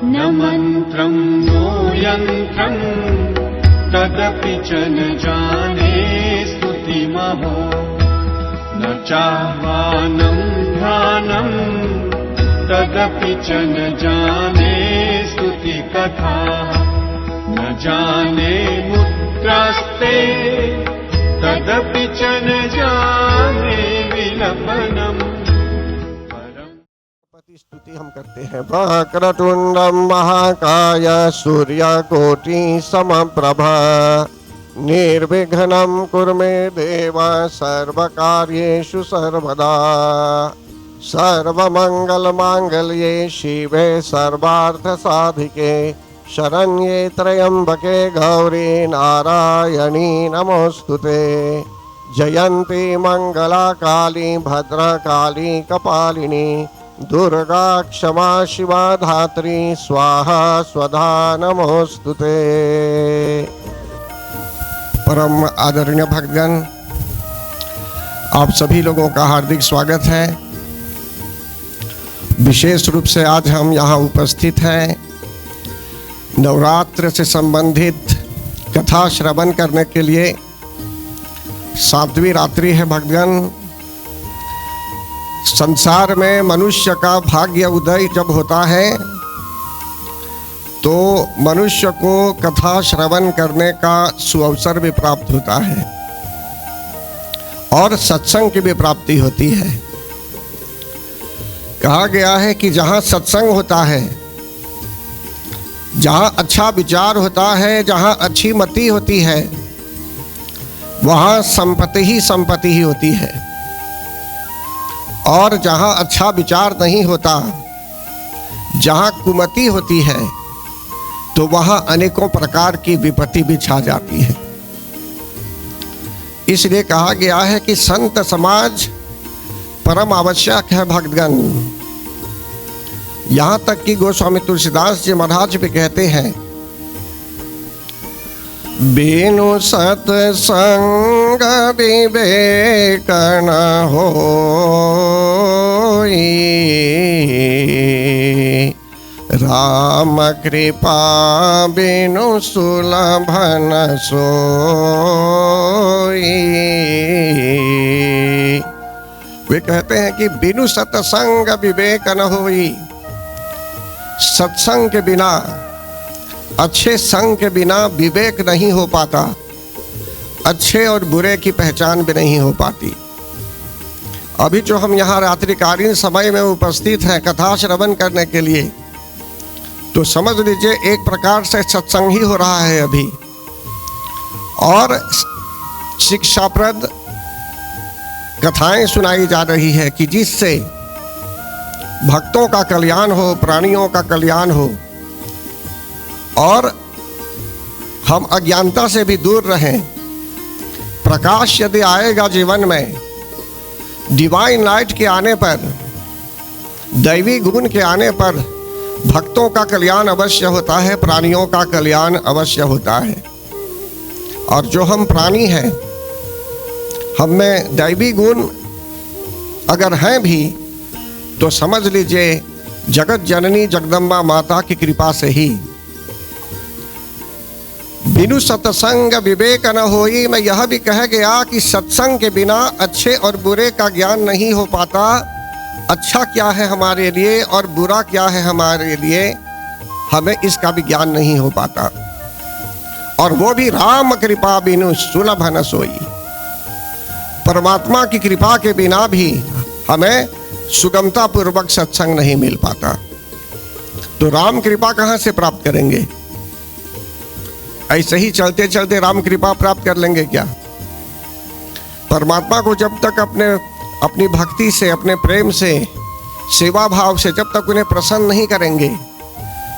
न मन्त्रं नो यन्त्रं तदपि च न जाने स्तुतिमहो न चाह्वानं ध्यानं तदपि च न जाने स्तुतिकथा न जाने मुद्रास्ते तदपि च न जाने विलपनम्। स्तुति हम करते हैं। वक्रतुंडम महाकाय सूर्यकोटि समप्रभा निर्विघ्नं कुरु मे देव सर्वकार्येषु सर्वदा सर्वमंगलमांगल्ये शिवे सर्वार्थसाधिके शरण्ये त्र्यंबके गौरी नारायणी नमोस्तुते। जयंती मंगला काली भद्रकाली कपालिनी दुर्गा क्षमा शिवा धात्री स्वाहा स्वधा नमोस्तुते। परम आदरणीय भक्तगण, आप सभी लोगों का हार्दिक स्वागत है। विशेष रूप से आज हम यहाँ उपस्थित हैं नवरात्र से संबंधित कथा श्रवण करने के लिए। 7वीं रात्रि है भक्तगण। संसार में मनुष्य का भाग्य उदय जब होता है तो मनुष्य को कथा श्रवण करने का सुअवसर भी प्राप्त होता है और सत्संग की भी प्राप्ति होती है। कहा गया है कि जहाँ सत्संग होता है, जहाँ अच्छा विचार होता है, जहाँ अच्छी मति होती है, वहाँ संपत्ति ही होती है। और जहाँ अच्छा विचार नहीं होता, जहाँ कुमति होती है, तो वहाँ अनेकों प्रकार की विपत्ति भी छा जाती है। इसलिए कहा गया है कि संत समाज परम आवश्यक है भक्तगण। यहाँ तक कि गोस्वामी तुलसीदास जी महाराज भी कहते हैं, बिनु सत्संग विवेक न होई, राम कृपा बिनु सुलभ न सोई। वे कहते हैं कि बिनु सत्संग विवेक न होई। सत्संग के बिना, अच्छे संग के बिना विवेक नहीं हो पाता, अच्छे और बुरे की पहचान भी नहीं हो पाती। अभी जो हम यहाँ रात्रिकालीन समय में उपस्थित हैं कथा श्रवण करने के लिए, तो समझ लीजिए एक प्रकार से सत्संग ही हो रहा है अभी, और शिक्षाप्रद कथाएं सुनाई जा रही है कि जिससे भक्तों का कल्याण हो, प्राणियों का कल्याण हो और हम अज्ञानता से भी दूर रहें। प्रकाश यदि आएगा जीवन में, डिवाइन लाइट के आने पर, दैवी गुण के आने पर भक्तों का कल्याण अवश्य होता है, प्राणियों का कल्याण अवश्य होता है। और जो हम प्राणी हैं, हम में दैवी गुण अगर हैं भी, तो समझ लीजिए जगत जननी जगदम्बा माता की कृपा से ही। बिनु सत्संग विवेक न होई, मैं यह भी कह गया कि सत्संग के बिना अच्छे और बुरे का ज्ञान नहीं हो पाता। अच्छा क्या है हमारे लिए और बुरा क्या है हमारे लिए, हमें इसका भी ज्ञान नहीं हो पाता। और वो भी राम कृपा बिनु सुलभ न सोई। परमात्मा की कृपा के बिना भी हमें सुगमता पूर्वक सत्संग नहीं मिल पाता। तो राम कृपा कहाँ से प्राप्त करेंगे? ऐसे ही चलते चलते राम कृपा प्राप्त कर लेंगे क्या? परमात्मा को जब तक अपनी भक्ति से, अपने प्रेम से, सेवा भाव से जब तक उन्हें प्रसन्न नहीं करेंगे,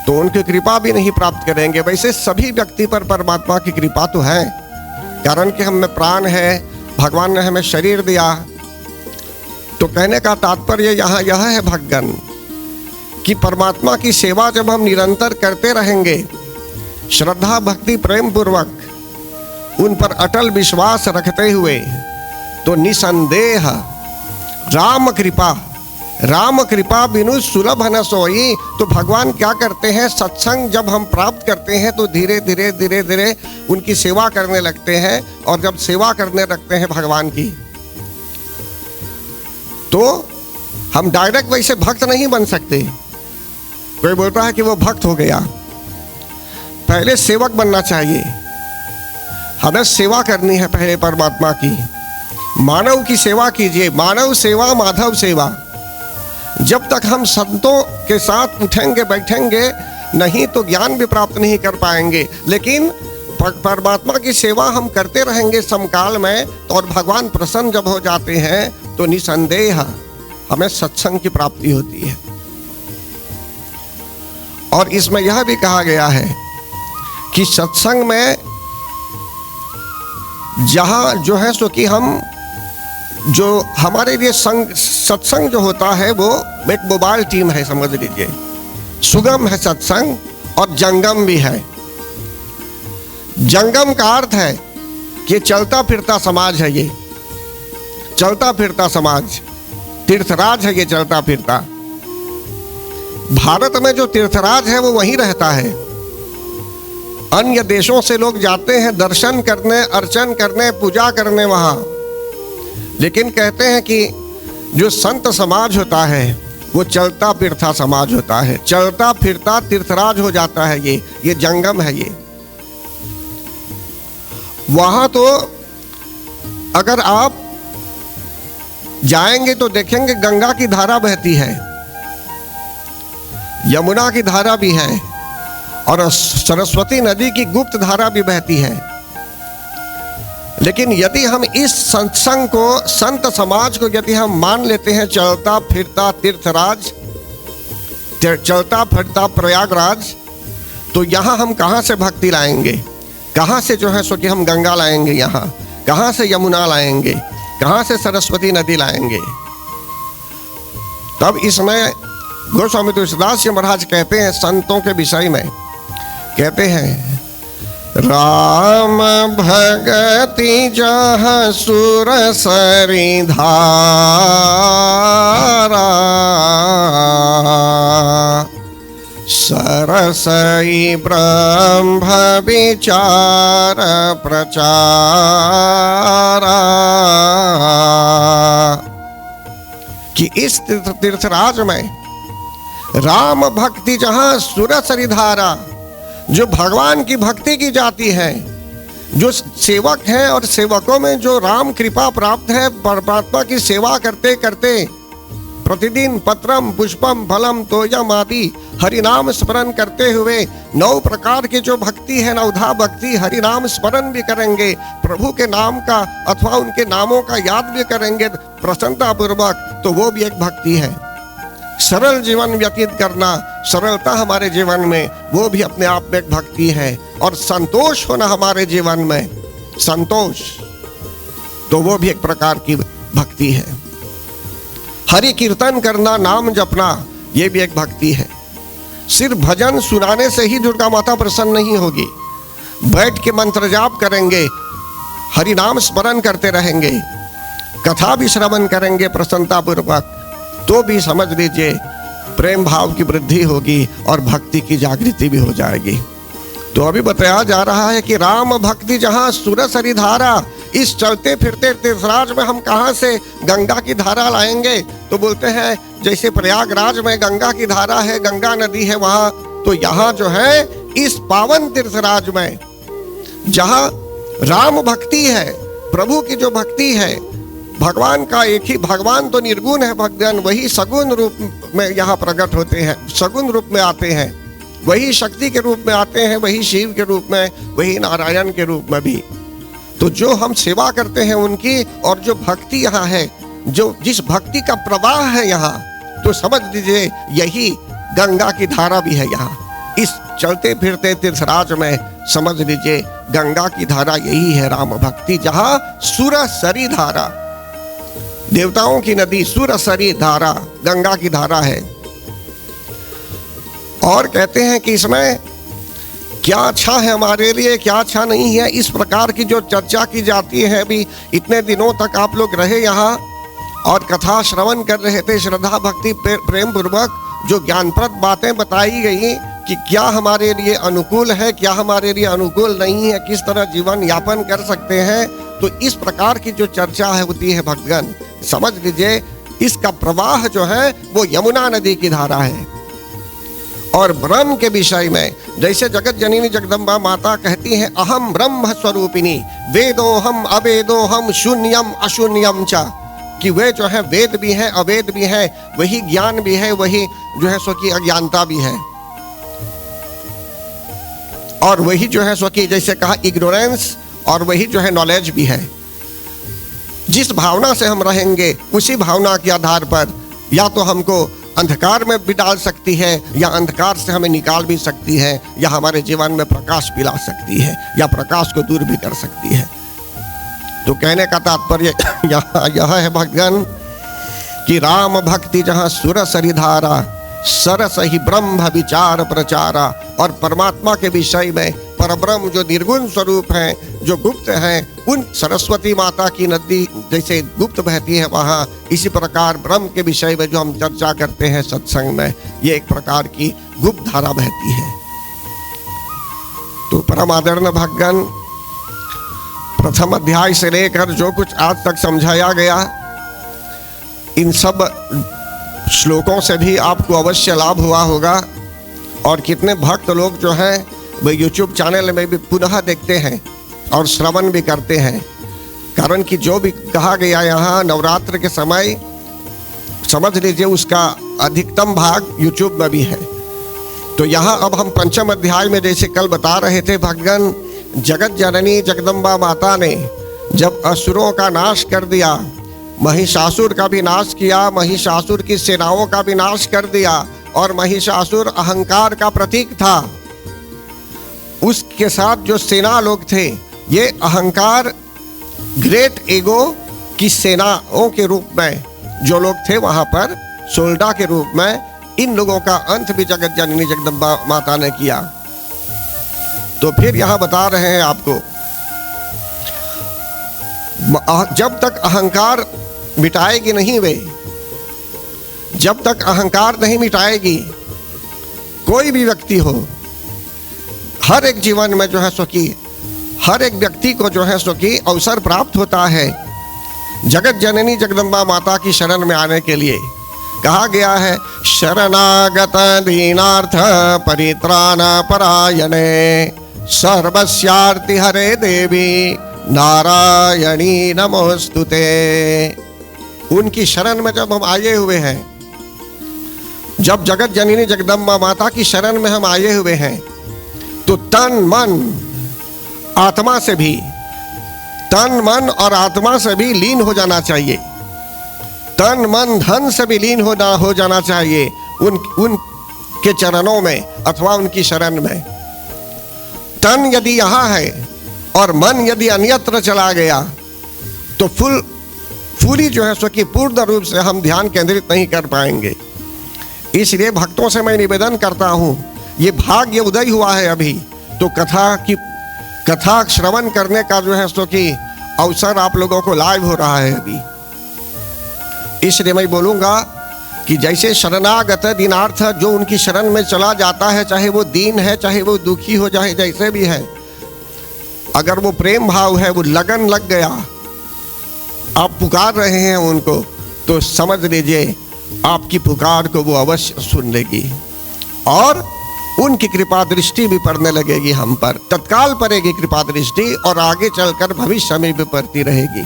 तो उनकी कृपा भी नहीं प्राप्त करेंगे। वैसे सभी व्यक्ति पर परमात्मा की कृपा तो है, कारण कि हम में प्राण है, भगवान ने हमें शरीर दिया। तो कहने का तात्पर्य यहाँ यह है भक्तगण कि परमात्मा की सेवा जब हम निरंतर करते रहेंगे, श्रद्धा भक्ति प्रेम पूर्वक उन पर अटल विश्वास रखते हुए, तो निसंदेह राम कृपा, राम कृपा बिनु सुलभ न सोई। तो भगवान क्या करते हैं, सत्संग जब हम प्राप्त करते हैं तो धीरे धीरे धीरे धीरे उनकी सेवा करने लगते हैं। और जब सेवा करने लगते हैं भगवान की, तो हम डायरेक्ट वैसे भक्त नहीं बन सकते। कोई बोलता है कि वो भक्त हो गया, पहले सेवक बनना चाहिए। हमें सेवा करनी है पहले परमात्मा की। मानव की सेवा कीजिए, मानव सेवा माधव सेवा। जब तक हम संतों के साथ उठेंगे बैठेंगे नहीं तो ज्ञान भी प्राप्त नहीं कर पाएंगे। लेकिन परमात्मा की सेवा हम करते रहेंगे समकाल में, तो और भगवान प्रसन्न जब हो जाते हैं तो निसंदेह हमें सत्संग की प्राप्ति होती है। और इसमें यह भी कहा गया है कि सत्संग में जहां जो है सो कि हम जो हमारे लिए सत्संग जो होता है वो एक मोबाइल टीम है, समझ लीजिए। सुगम है सत्संग और जंगम भी है। जंगम का अर्थ है कि चलता फिरता समाज है, ये चलता फिरता समाज, तीर्थराज है ये चलता फिरता। भारत में जो तीर्थराज है वो वहीं रहता है। अन्य देशों से लोग जाते हैं दर्शन करने, अर्चन करने, पूजा करने वहां। लेकिन कहते हैं कि जो संत समाज होता है वो चलता फिरता समाज होता है, चलता फिरता तीर्थराज हो जाता है। ये जंगम है। ये वहां तो अगर आप जाएंगे तो देखेंगे गंगा की धारा बहती है, यमुना की धारा भी है और सरस्वती नदी की गुप्त धारा भी बहती है। लेकिन यदि हम इस सत्संग को, संत समाज को यदि हम मान लेते हैं चलता फिरता तीर्थराज, चलता फिरता प्रयागराज, तो यहाँ हम कहाँ से भक्ति लाएंगे, कहाँ से जो है सो कि हम गंगा लाएंगे, यहाँ कहाँ से यमुना लाएंगे, कहाँ से सरस्वती नदी लाएंगे। तब इसमें गोस्वामी तुलसीदास जी महाराज कहते हैं संतों के विषय में, कहते हैं राम भगति जहाँ सुर सरी धारा, सरसई ब्रह्म विचार प्रचारा। कि इस तीर्थराज में राम भक्ति जहाँ सुर सरी धारा, जो भगवान की भक्ति की जाती है, जो सेवक हैं और सेवकों में जो राम कृपा प्राप्त है, परमात्मा की सेवा करते करते प्रतिदिन पत्रम पुष्पम फलम तोयम आदि हरिनाम स्मरण करते हुए 9 प्रकार की जो भक्ति है, नवधा भक्ति, हरिनाम स्मरण भी करेंगे, प्रभु के नाम का अथवा उनके नामों का याद भी करेंगे प्रसन्नता पूर्वक, तो वो भी एक भक्ति है। सरल जीवन व्यतीत करना, सरलता हमारे जीवन में, वो भी अपने आप में एक भक्ति है। और संतोष होना हमारे जीवन में, संतोष, तो वो भी एक प्रकार की भक्ति है। हरि कीर्तन करना, नाम जपना, ये भी एक भक्ति है। सिर्फ भजन सुनाने से ही दुर्गा माता प्रसन्न नहीं होगी। बैठ के मंत्र जाप करेंगे, हरि नाम स्मरण करते रहेंगे, कथा भी श्रवण करेंगे प्रसन्नता पूर्वक, तो भी समझ लीजिए प्रेम भाव की वृद्धि होगी और भक्ति की जागृति भी हो जाएगी। तो अभी बताया जा रहा है कि राम भक्ति जहाँ सुर सरी धारा, इस चलते फिरते तीर्थराज में हम कहाँ से गंगा की धारा लाएंगे? तो बोलते हैं जैसे प्रयागराज में गंगा की धारा है, गंगा नदी है वहाँ, तो यहाँ जो है इस पावन तीर्थराज में जहाँ राम भक्ति है, प्रभु की जो भक्ति है, भगवान का एक ही, भगवान तो निर्गुण है, भगवान वही सगुण रूप में यहाँ प्रकट होते हैं, सगुण रूप में आते हैं, वही शक्ति के रूप में आते हैं, वही शिव के रूप में, वही नारायण के रूप में भी। तो जो हम सेवा करते हैं उनकी, और जो भक्ति यहाँ है, जो जिस भक्ति का प्रवाह है यहाँ, तो समझ लीजिए यही गंगा की धारा भी है यहाँ। इस चलते फिरते तीर्थराज में समझ लीजिए गंगा की धारा यही है राम भक्ति, जहाँ सुर सरी धारा, देवताओं की नदी सुर सरी धारा गंगा की धारा है। और कहते हैं कि इसमें क्या अच्छा है हमारे लिए, क्या अच्छा नहीं है, इस प्रकार की जो चर्चा की जाती है। अभी इतने दिनों तक आप लोग रहे यहाँ, और कथा श्रवण कर रहे थे, श्रद्धा भक्ति प्रेम पूर्वक जो ज्ञानप्रद बातें बताई गई कि क्या हमारे लिए अनुकूल है, क्या हमारे लिए अनुकूल नहीं है, किस तरह जीवन यापन कर सकते हैं। तो इस प्रकार की जो चर्चा है होती है भक्तगण, समझ लीजिए इसका प्रवाह जो है वो यमुना नदी की धारा है। और ब्रह्म के विषय में जैसे जगत जननी जगदम्बा माता कहती हैं, अहम ब्रह्म स्वरूपिणी वेदोहम अवेदोहम शून्यम अशून्यम च, कि वे जो है वेद भी है अवेद भी है, वही ज्ञान भी है, वही जो है सो की अज्ञानता भी है, और वही जो है सो की जैसे कहा इग्नोरेंस, और वही जो है नॉलेज भी है। जिस भावना से हम रहेंगे उसी भावना के आधार पर या तो हमको अंधकार में भी डाल सकती है, या अंधकार से हमें निकाल भी सकती है, या हमारे जीवन में प्रकाश पिला सकती है, या प्रकाश को दूर भी कर सकती है। तो कहने का तात्पर्य यह है भक्तगण कि राम भक्ति जहाँ सुर सरिधारा सरस ही ब्रह्म विचार प्रचारा। और परमात्मा के विषय में परब्रह्म जो निर्गुण स्वरूप है, जो गुप्त है, उन सरस्वती माता की नदी जैसे गुप्त बहती है वहाँ, इसी प्रकार ब्रह्म के विषय में जो हम चर्चा करते हैं सत्संग में, ये एक प्रकार की गुप्त धारा बहती है। तो परम आदरणीय भक्तगण, प्रथम अध्याय से लेकर जो कुछ आज तक समझाया गया, इन सब श्लोकों से भी आपको अवश्य लाभ हुआ होगा। और कितने भक्त लोग जो हैं वे यूट्यूब चैनल में भी पुनः देखते हैं और श्रवण भी करते हैं, कारण कि जो भी कहा गया यहाँ नवरात्र के समय, समझ लीजिए उसका अधिकतम भाग यूट्यूब में भी है। तो यहाँ अब हम पंचम अध्याय में जैसे कल बता रहे थे भक्तगण, जगत जननी जगदम्बा माता ने जब असुरों का नाश कर दिया, महिषासुर का भी नाश किया, महिषासुर की सेनाओं का भी नाश कर दिया, और महिषासुर अहंकार का प्रतीक था, उसके साथ जो सेना लोग थे ये अहंकार ग्रेट ईगो की सेनाओं के रूप में जो लोग थे वहां पर सोल्डा के रूप में, इन लोगों का अंत भी जगत जननी जगदम्बा माता ने किया। तो फिर यहां बता रहे हैं आपको, जब तक अहंकार मिटाएगी नहीं वे, जब तक अहंकार नहीं मिटाएगी, कोई भी व्यक्ति हो, हर एक जीवन में जो है सो की हर एक व्यक्ति को जो है सो की अवसर प्राप्त होता है जगत जननी जगदम्बा माता की शरण में आने के लिए। कहा गया है, शरणागत दीनार्थ परित्राण परायणे सर्वस्यार्ति हरे देवी नारायणी नमोस्तुते। उनकी शरण में जब हम आए हुए हैं, जब जगत जननी जगदम्बा माता की शरण में हम आए हुए हैं, तो तन मन आत्मा से भी, तन मन और आत्मा से भी लीन हो जाना चाहिए, तन मन धन से भी लीन हो जाना चाहिए उनके चरणों में अथवा उनकी शरण में। तन यदि यहाँ है और मन यदि अन्यत्र चला गया तो पूरी जो है सो कि पूर्ण रूप से हम ध्यान केंद्रित नहीं कर पाएंगे। इसलिए भक्तों से मैं निवेदन करता हूँ, ये भाग्य उदय हुआ है अभी, तो कथा श्रवण करने का जो है सो कि अवसर आप लोगों को लाइव हो रहा है अभी। इसलिए मैं बोलूँगा कि जैसे शरणागत दीनार्थ जो उनकी शरण में चला जाता है, चाहे वो दीन है, चाहे वो दुखी हो जाए, जैसे भी है, अगर वो प्रेम भाव है, वो लगन लग गया, आप पुकार रहे हैं उनको, तो समझ लीजिए आपकी पुकार को वो अवश्य सुन लेगी और उनकी कृपा दृष्टि भी पड़ने लगेगी हम पर, तत्काल पड़ेगी कृपा दृष्टि और आगे चलकर भविष्य में भी पड़ती रहेगी।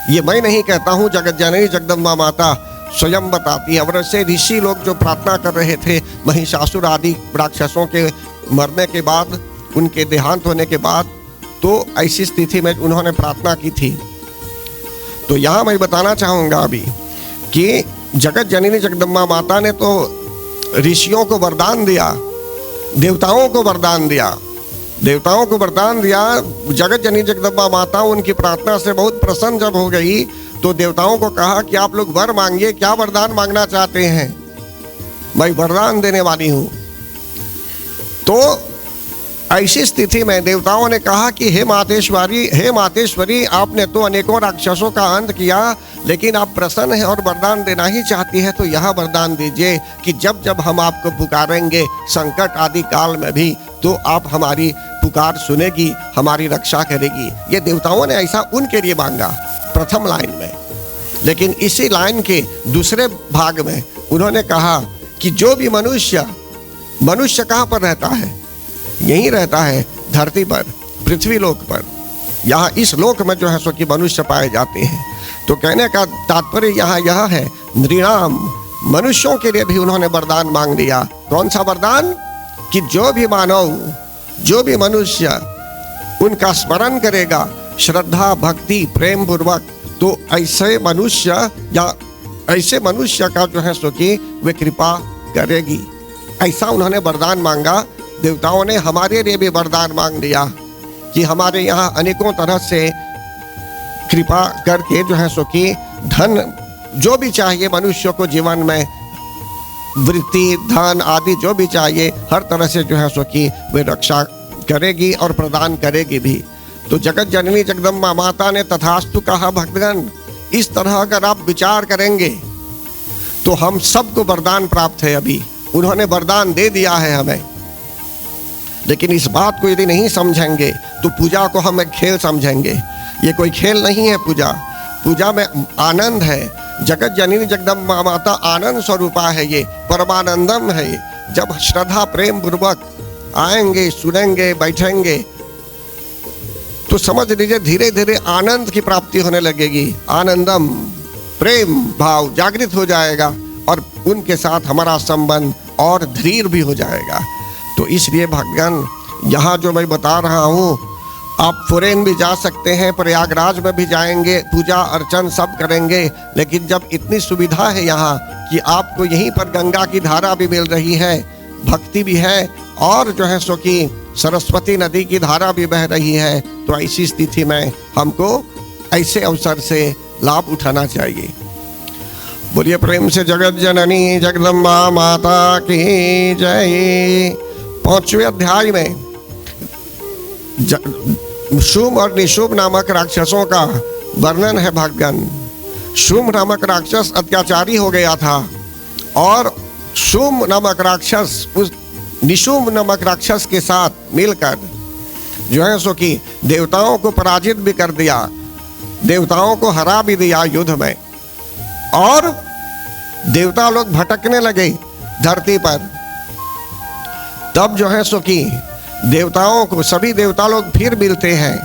ये मैं नहीं कहता हूँ, जगत जननी जगदम्बा माता स्वयं बताती है। और ऐसे ऋषि लोग जो प्रार्थना कर रहे थे महिषासुर आदि राक्षसों के मरने के बाद, उनके देहांत होने के बाद, तो ऐसी स्थिति में उन्होंने प्रार्थना की थी। तो यहाँ मैं बताना चाहूँगा अभी कि जगत जननी जगदम्बा माता ने तो ऋषियों को वरदान दिया, देवताओं को वरदान दिया, देवताओं को वरदान दिया। जगत जननी जगदम्बा माता उनकी प्रार्थना से बहुत प्रसन्न जब हो गई तो देवताओं को कहा कि आप लोग वर मांगिए, क्या वरदान मांगना चाहते हैं, मैं वरदान देने वाली हूँ। तो ऐसी स्थिति में देवताओं ने कहा कि हे मातेश्वरी, आपने तो अनेकों राक्षसों का अंत किया, लेकिन आप प्रसन्न हैं और वरदान देना ही चाहती है, तो यह वरदान दीजिए कि जब जब हम आपको पुकारेंगे संकट आदि काल में भी, तो आप हमारी पुकार सुनेगी, हमारी रक्षा करेगी। ये देवताओं ने ऐसा उनके लिए मांगा प्रथम लाइन में। लेकिन इसी लाइन के दूसरे भाग में उन्होंने कहा कि जो भी मनुष्य कहाँ पर रहता है? यहीं रहता है धरती पर, पृथ्वी लोक पर। यहाँ इस लोक में जो है सो कि मनुष्य पाए जाते हैं। तो कहने का तात्पर्य यहाँ यह है, नृणाम, मनुष्यों के लिए भी उन्होंने वरदान मांग लिया। कौन सा वरदान? कि जो भी मानव, जो भी मनुष्य उनका स्मरण करेगा श्रद्धा भक्ति प्रेम पूर्वक, तो ऐसे मनुष्य का जो है सो कि वे कृपा करेगी। ऐसा उन्होंने वरदान मांगा। देवताओं ने हमारे लिए भी वरदान मांग लिया कि हमारे यहाँ अनेकों तरह से कृपा करके जो है सो कि धन, जो भी चाहिए मनुष्य को जीवन में, वृत्ति धन आदि जो भी चाहिए, हर तरह से जो है सो कि वे रक्षा करेगी और प्रदान करेगी भी। तो जगत जननी जगदम्बा माता ने तथास्तु कहा। भक्तगण, इस तरह अगर आप विचार करेंगे तो हम सबको वरदान प्राप्त है। अभी उन्होंने वरदान दे दिया है हमें, लेकिन इस बात को यदि नहीं समझेंगे तो पूजा को हम एक खेल समझेंगे। ये कोई खेल नहीं है। पूजा में आनंद है। जगत जननी जगदम्बा माता आनंद स्वरूपा है, ये परमानंदम है। जब श्रद्धा प्रेम पूर्वक आएंगे, सुनेंगे, बैठेंगे, तो समझ लीजिए धीरे धीरे आनंद की प्राप्ति होने लगेगी। आनंदम, प्रेम भाव जागृत हो जाएगा और उनके साथ हमारा संबंध और दृढ़ भी हो जाएगा। तो इसलिए भगवान, यहाँ जो मैं बता रहा हूँ, आप फॉरेन भी जा सकते हैं, प्रयागराज में भी जाएंगे, पूजा अर्चन सब करेंगे, लेकिन जब इतनी सुविधा है यहाँ कि आपको यहीं पर गंगा की धारा भी मिल रही है, भक्ति भी है, और जो है सो कि सरस्वती नदी की धारा भी बह रही है, तो ऐसी स्थिति में हमको ऐसे अवसर से लाभ उठाना चाहिए। बोलिए प्रेम से जगत जननी जगदम्बा माता की जय। 5वें अध्याय में शुंभ और निशुंभ नामक राक्षसों का वर्णन है। भगवान, शुंभ नामक राक्षस अत्याचारी हो गया था और शुंभ नामक राक्षस उस निशुंभ नामक राक्षस के साथ मिलकर जो है सो कि देवताओं को पराजित भी कर दिया, देवताओं को हरा भी दिया युद्ध में, और देवता लोग भटकने लगे धरती पर। तब जो है सो कि देवताओं को, सभी देवता लोग फिर मिलते हैं।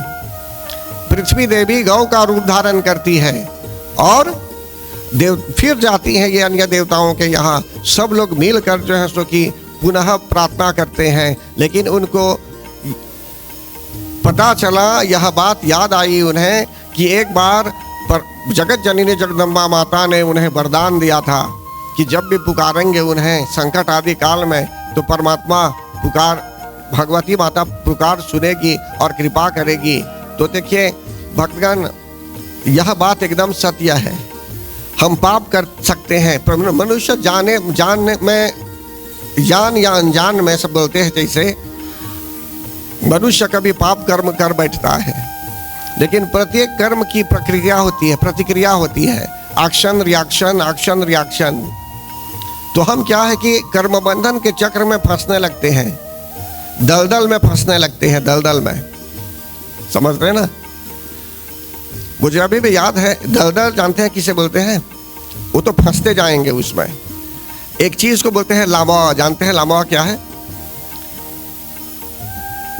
पृथ्वी देवी गौ का रूप धारण करती है और फिर जाती हैं ये अन्य देवताओं के यहाँ। सब लोग मिलकर जो है सो कि पुनः प्रार्थना करते हैं, लेकिन उनको पता चला, यह बात याद आई उन्हें कि एक बार पर जगत जननी जगदम्बा माता ने उन्हें वरदान दिया था कि जब भी पुकारेंगे उन्हें संकट आदि काल में, तो परमात्मा भगवती माता पुकार सुनेगी और कृपा करेगी। तो देखिए भक्तगण, यह बात एकदम सत्य है। हम पाप कर सकते हैं, पर मनुष्य जान या अनजान में सब बोलते हैं, जैसे मनुष्य कभी पाप कर्म कर बैठता है, लेकिन प्रत्येक कर्म की प्रक्रिया होती है, प्रतिक्रिया होती है, एक्शन रिएक्शन। तो हम क्या है कि कर्म बंधन के चक्र में फंसने लगते हैं, दलदल में फंसने लगते हैं, दलदल में, समझ रहे ना। मुझे अभी भी याद है, दलदल जानते हैं किसे बोलते हैं? वो तो फंसते जाएंगे उसमें। एक चीज को बोलते हैं लामा, जानते हैं लामा क्या है?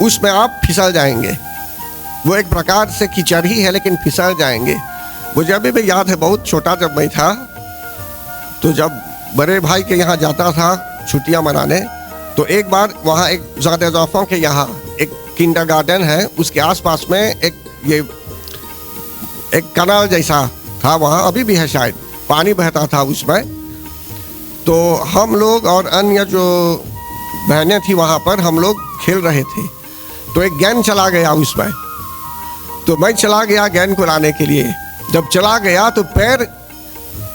उसमें आप फिसल जाएंगे। वो एक प्रकार से कीचड़ ही है, लेकिन फिसल जाएंगे। मुझे अभी भी याद है, बहुत छोटा जब मैं था, तो जब बड़े भाई के यहाँ जाता था छुट्टियां मनाने, तो एक बार वहाँ एक ज़ादे के यहाँ एक किंडरगार्टन है, उसके आसपास में एक कनाल जैसा था, वहाँ अभी भी है शायद, पानी बहता था उसमें। तो हम लोग और अन्य जो बहनें थी वहाँ पर, हम लोग खेल रहे थे। तो एक गेंद चला गया उसमें, तो मैं चला गया गेंद को लाने के लिए। जब चला गया तो पैर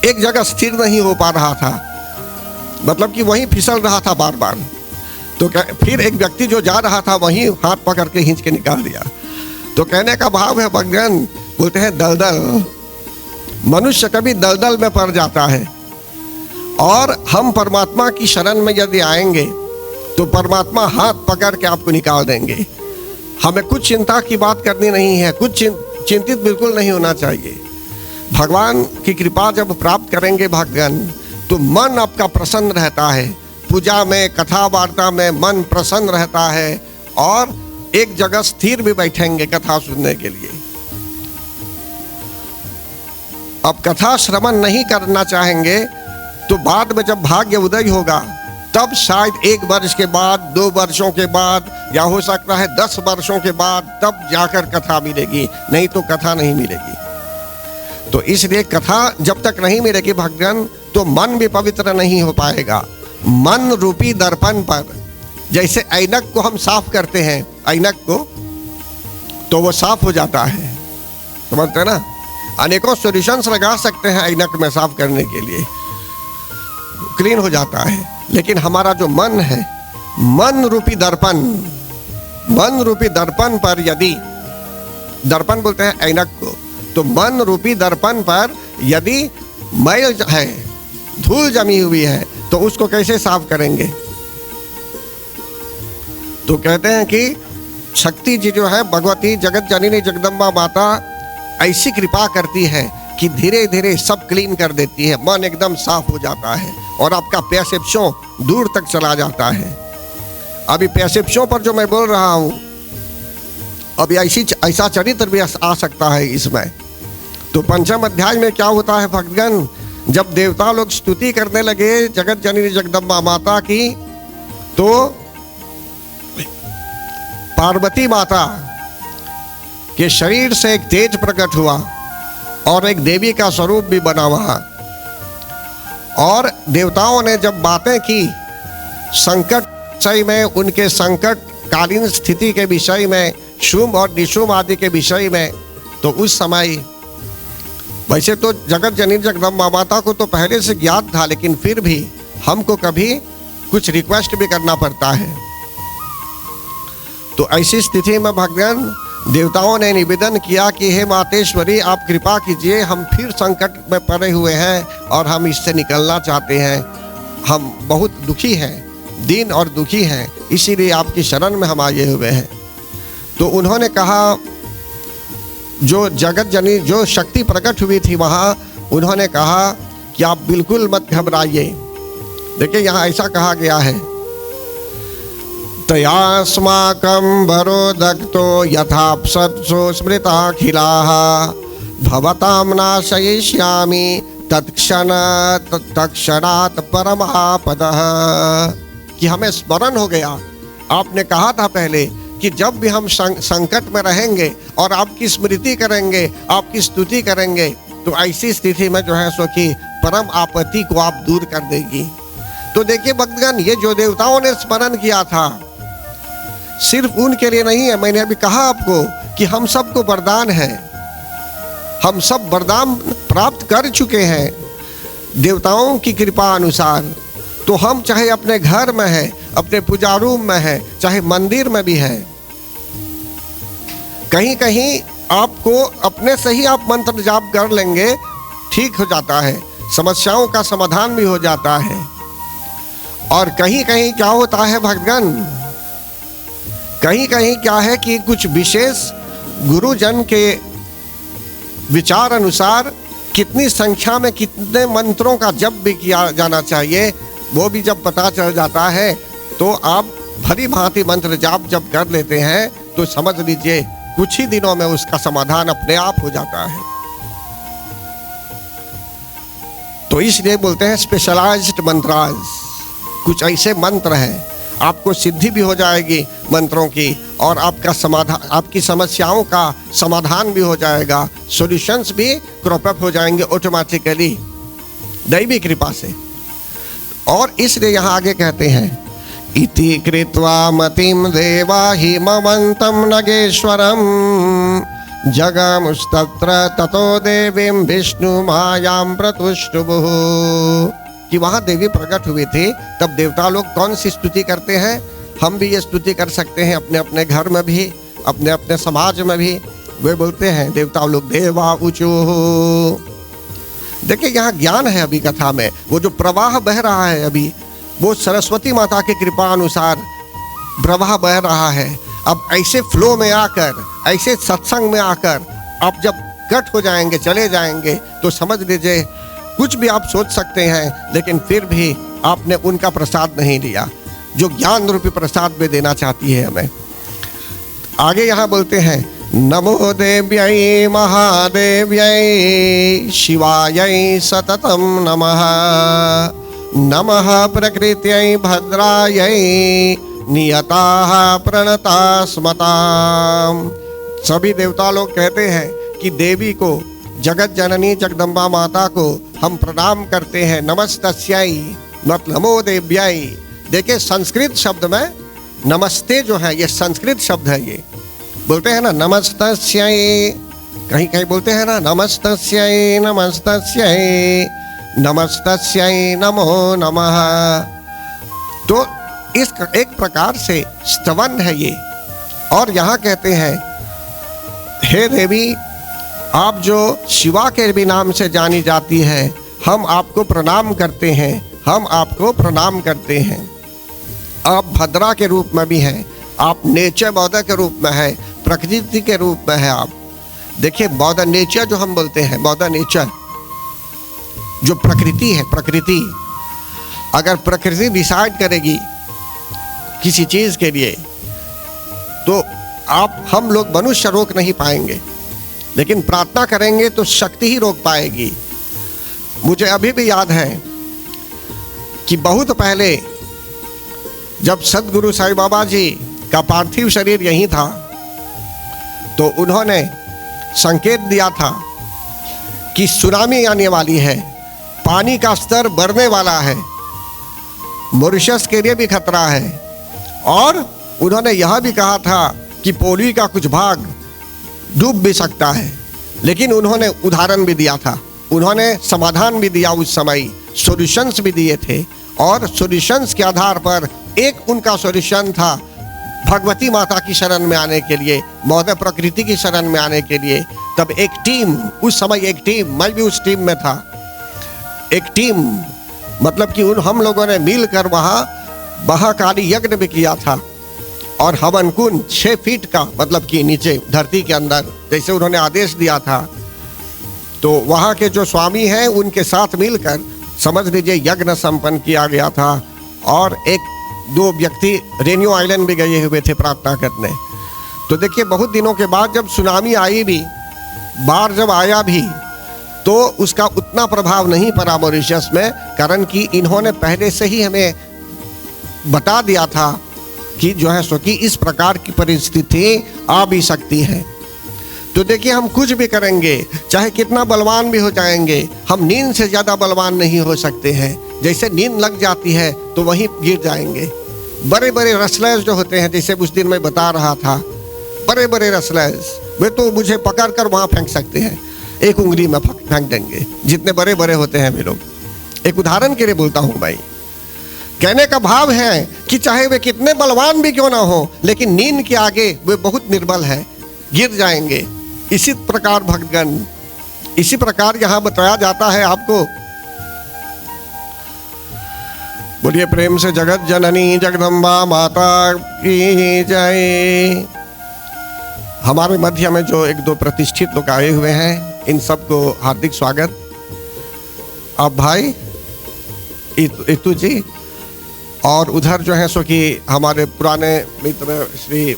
एक जगह स्थिर नहीं हो पा रहा था, मतलब कि वहीं फिसल रहा था बार बार। तो तो फिर एक व्यक्ति जो जा रहा था वहीं हाथ पकड़ के खींच के निकाल दिया। तो कहने का भाव है भगवान बोलते हैं दलदल, मनुष्य कभी दलदल में पड़ जाता है, और हम परमात्मा की शरण में यदि आएंगे तो परमात्मा हाथ पकड़ के आपको निकाल देंगे। हमें कुछ चिंता की बात करनी नहीं है, कुछ चिंतित बिल्कुल नहीं होना चाहिए। भगवान की कृपा जब प्राप्त करेंगे भगवान, तो मन आपका प्रसन्न रहता है। पूजा में, कथा वार्ता में मन प्रसन्न रहता है, और एक जगह स्थिर भी बैठेंगे कथा सुनने के लिए। अब कथा श्रवण नहीं करना चाहेंगे तो बाद में जब भाग्य उदय होगा तब शायद 1 वर्ष के बाद, 2 वर्षों के बाद, या हो सकता है 10 वर्षों के बाद, तब जाकर कथा मिलेगी, नहीं तो कथा नहीं मिलेगी। तो इसलिए कथा जब तक नहीं मिलेगी भगवान, तो मन भी पवित्र नहीं हो पाएगा। मन रूपी दर्पण पर, जैसे ऐनक को हम साफ करते हैं, ऐनक को, तो वो साफ हो जाता है, समझते हैं ना। अनेकों सॉल्यूशंस लगा सकते हैं ऐनक में साफ करने के लिए, क्लीन हो जाता है। लेकिन हमारा जो मन है, मन रूपी दर्पण, मन रूपी दर्पण पर यदि, दर्पण बोलते हैं ऐनक को, तो मन रूपी दर्पण पर यदि मैल है, धूल जमी हुई है, तो उसको कैसे साफ करेंगे? तो कहते हैं कि शक्ति जी जो है, भगवती जगत जननी जगदम्बा माता ऐसी कृपा करती है कि धीरे धीरे सब क्लीन कर देती है, मन एकदम साफ हो जाता है और आपका परसेप्शन दूर तक चला जाता है। अभी परसेप्शन पर जो मैं बोल रहा हूं, अभी ऐसा चरित्र भी आ सकता है इसमें। तो 5वें अध्याय में क्या होता है भक्तगण, जब देवता लोग स्तुति करने लगे जगत जननी जगदम्बा माता की, तो पार्वती माता के शरीर से एक तेज प्रकट हुआ और एक देवी का स्वरूप भी बना वहां। और देवताओं ने जब बातें की संकट विषय में, उनके संकट कालीन स्थिति के विषय में, शुभ और निशुभ आदि के विषय में, तो उस समय वैसे तो जगत जननी जगदम्बा माता को तो पहले से ज्ञात था, लेकिन फिर भी हमको कभी कुछ रिक्वेस्ट भी करना पड़ता है। तो ऐसी स्थिति में भगवान देवताओं ने निवेदन किया कि हे मातेश्वरी, आप कृपा कीजिए, हम फिर संकट में पड़े हुए हैं और हम इससे निकलना चाहते हैं। हम बहुत दुखी हैं, दीन और दुखी हैं, इसीलिए आपकी शरण में हम आए हुए हैं। तो उन्होंने कहा, जो जगत जननी जो शक्ति प्रकट हुई थी वहाँ, उन्होंने कहा कि आप बिल्कुल मत घबराइए। देखिए यहाँ ऐसा कहा गया है, तयास्माकं वरो दग्धो यथाप्सत्सु स्मृताखिलाः भवतां नाशयिष्यामि तत्क्षणात् परमापदः। कि हमें स्मरण हो गया, आपने कहा था पहले कि जब भी हम संकट में रहेंगे और आपकी स्मृति करेंगे, आपकी स्तुति करेंगे, तो ऐसी स्थिति में जो है सो कि परम आपत्ति को आप दूर कर देगी। तो देखिए भक्तगण, ये जो देवताओं ने स्मरण किया था सिर्फ उनके लिए नहीं है। मैंने अभी कहा आपको कि हम सबको वरदान है, हम सब वरदान प्राप्त कर चुके हैं देवताओं की कृपा अनुसार। तो हम चाहे अपने घर में है, अपने पूजा रूम में है, चाहे मंदिर में भी है, कहीं कहीं आपको अपने से ही आप मंत्र जाप कर लेंगे, ठीक हो जाता है, समस्याओं का समाधान भी हो जाता है। और कहीं कहीं क्या होता है भक्तगण, कहीं कहीं क्या है कि कुछ विशेष गुरुजन के विचार अनुसार कितनी संख्या में कितने मंत्रों का जप भी किया जाना चाहिए, वो भी जब पता चल जाता है, तो आप भली भांति मंत्र जाप जब कर लेते हैं तो समझ लीजिए कुछ ही दिनों में उसका समाधान अपने आप हो जाता है। तो इसलिए बोलते हैं स्पेशलाइज्ड मंत्राज, कुछ ऐसे मंत्र हैं, आपको सिद्धि भी हो जाएगी मंत्रों की, और आपका समाधान, आपकी समस्याओं का समाधान भी हो जाएगा, सॉल्यूशंस भी क्रॉप अप हो जाएंगे ऑटोमेटिकली दैवी कृपा से। और इसलिए यहाँ आगे कहते हैं, इति कृत्वा मतिम देवा हिमवन्तं नगेश्वरम जगमुस्तत्र ततो देवीं विष्णु मायां प्रतुष्टुभुः। कि वहाँ देवी प्रकट हुई थी, तब देवता लोग कौन सी स्तुति करते हैं, हम भी ये स्तुति कर सकते हैं अपने अपने घर में भी, अपने अपने समाज में भी। वे बोलते हैं देवता लोग देवा ऊंचो। देखिए यहाँ ज्ञान है अभी कथा में, वो जो प्रवाह बह रहा है अभी, वो सरस्वती माता की कृपा अनुसार प्रवाह बह रहा है। अब ऐसे फ्लो में आकर, ऐसे सत्संग में आकर आप जब कट हो जाएंगे, चले जाएंगे, तो समझ लीजिए कुछ भी आप सोच सकते हैं, लेकिन फिर भी आपने उनका प्रसाद नहीं लिया जो ज्ञान रूपी प्रसाद में देना चाहती है हमें। आगे यहाँ बोलते हैं नमो देव्यै महादेव्यै शिवायै सततं नमः, नमः प्रकृत्यै भद्रायै नियताः प्रणता स्मताम्। सभी देवता लोग कहते हैं कि देवी को, जगत जननी जगदम्बा माता को हम प्रणाम करते हैं। नमस्तस्यै मतलब नमो देव्यै। देखिए संस्कृत शब्द में नमस्ते जो है ये संस्कृत शब्द है। ये बोलते हैं ना नमस्तस्यै, कहीं कहीं बोलते हैं ना नमस्तस्यै नमस्तस्यै नमस्तस्यै नमो नमः। तो इस एक प्रकार से स्तवन है ये। और यहाँ कहते हैं हे देवी, आप जो शिवा के भी नाम से जानी जाती है, हम आपको प्रणाम करते हैं, हम आपको प्रणाम करते हैं। आप भद्रा के रूप में भी हैं, आप नेचर बौद्ध के रूप में है, प्रकृति के रूप में है आप। देखिए बौद्ध नेचर जो हम बोलते हैं, बौद्ध नेचर जो प्रकृति है, प्रकृति अगर प्रकृति डिसाइड करेगी किसी चीज के लिए तो आप हम लोग मनुष्य रोक नहीं पाएंगे, लेकिन प्रार्थना करेंगे तो शक्ति ही रोक पाएगी। मुझे अभी भी याद है कि बहुत पहले जब सदगुरु साईं बाबा जी का पार्थिव शरीर यहीं था, तो उन्होंने संकेत दिया था कि सुनामी आने वाली है, पानी का स्तर बढ़ने वाला है, मॉरिशस के लिए भी खतरा है। और उन्होंने यह भी कहा था कि पोली का कुछ भाग डूब भी सकता है। लेकिन उन्होंने उदाहरण भी दिया था, उन्होंने समाधान भी दिया, उस समय सॉल्यूशंस भी दिए थे। और सॉल्यूशंस के आधार पर एक उनका सॉल्यूशन था भगवती माता की शरण में आने के लिए, मौद्य प्रकृति की शरण में आने के लिए। तब एक टीम, उस समय एक टीम, मैं भी उस टीम में था, एक टीम मतलब कि हम लोगों ने मिलकर वहाँ महाकाली यज्ञ भी किया था। और हवन कुंड 6 फीट का, मतलब कि नीचे धरती के अंदर, जैसे उन्होंने आदेश दिया था, तो वहाँ के जो स्वामी हैं उनके साथ मिलकर समझ लीजिए यज्ञ संपन्न किया गया था। और 1-2 व्यक्ति रेन्यू आइलैंड भी गए हुए थे प्रार्थना करने। तो देखिए बहुत दिनों के बाद जब सुनामी आई भी, बाढ़ जब आया भी, तो उसका उतना प्रभाव नहीं पड़ा मॉरिशस में, कारण कि इन्होंने पहले से ही हमें बता दिया था कि जो है सो कि इस प्रकार की परिस्थिति आ भी सकती है। तो देखिए हम कुछ भी करेंगे, चाहे कितना बलवान भी हो जाएंगे, हम नींद से ज़्यादा बलवान नहीं हो सकते हैं। जैसे नींद लग जाती है तो वहीं गिर जाएंगे। बड़े बड़े रसलर्स जो होते हैं, जैसे उस दिन मैं बता रहा था, बड़े बड़े रसलर्स वे तो मुझे पकड़ कर वहाँ फेंक सकते हैं, एक उंगली में फेंक देंगे, जितने बड़े बड़े होते हैं वे लोग। एक उदाहरण के लिए बोलता हूँ भाई, कहने का भाव है कि चाहे वे कितने बलवान भी क्यों ना हो, लेकिन नींद के आगे वे बहुत निर्बल है, गिर जाएंगे। इसी प्रकार भक्तगण, इसी प्रकार यहाँ बताया जाता है आपको। बोलिए प्रेम से जगत जननी जगदम्बा माता की जय। हमारे मध्य में जो 1-2 प्रतिष्ठित लोग आए हुए हैं, इन सबको हार्दिक स्वागत। अब भाई इतू जी, और उधर जो है सो कि हमारे पुराने मित्र श्री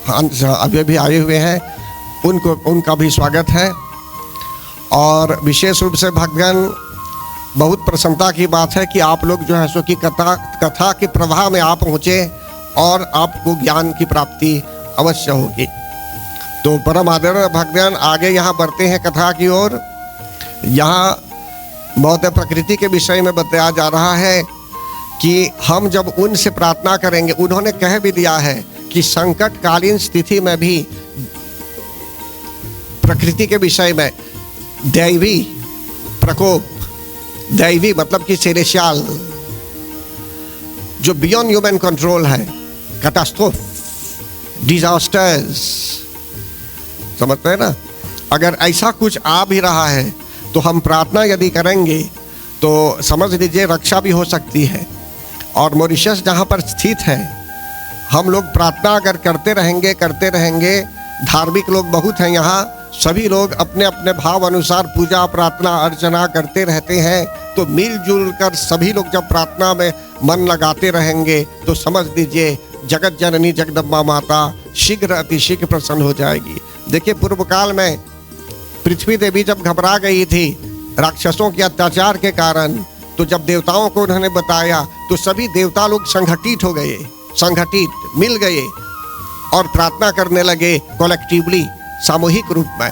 अभी भी आए हुए हैं, उनका भी स्वागत है। और विशेष रूप से भक्तगण, बहुत प्रसन्नता की बात है कि आप लोग जो है सो कि कथा के प्रवाह में आप पहुँचे और आपको ज्ञान की प्राप्ति अवश्य होगी। तो परम आदरणीय भक्तगण, आगे यहाँ बढ़ते हैं कथा की ओर। यहाँ मौत प्रकृति के विषय में बताया जा रहा है कि हम जब उनसे प्रार्थना करेंगे, उन्होंने कह भी दिया है कि संकटकालीन स्थिति में भी प्रकृति के विषय में दैवी प्रकोप, दैवी मतलब कि सेलेशियल, जो बियॉन्ड ह्यूमन कंट्रोल है, कैटास्ट्रोफ, डिजास्टर्स, समझते हैं ना। अगर ऐसा कुछ आ भी रहा है तो हम प्रार्थना यदि करेंगे तो समझ लीजिए रक्षा भी हो सकती है। और मॉरिशस जहाँ पर स्थित है, हम लोग प्रार्थना अगर करते रहेंगे, धार्मिक लोग बहुत हैं यहाँ, सभी लोग अपने अपने भाव अनुसार पूजा प्रार्थना अर्चना करते रहते हैं, तो मिलजुल कर सभी लोग जब प्रार्थना में मन लगाते रहेंगे तो समझ लीजिए जगत जननी जगदम्बा माता शीघ्र अतिशीघ्र प्रसन्न हो जाएगी। देखिए पूर्व काल में पृथ्वी देवी जब घबरा गई थी राक्षसों के अत्याचार के कारण, तो जब देवताओं को उन्होंने बताया तो सभी देवता लोग संगठित हो गए, संगठित मिल गए और प्रार्थना करने लगे कलेक्टिवली, सामूहिक रूप में।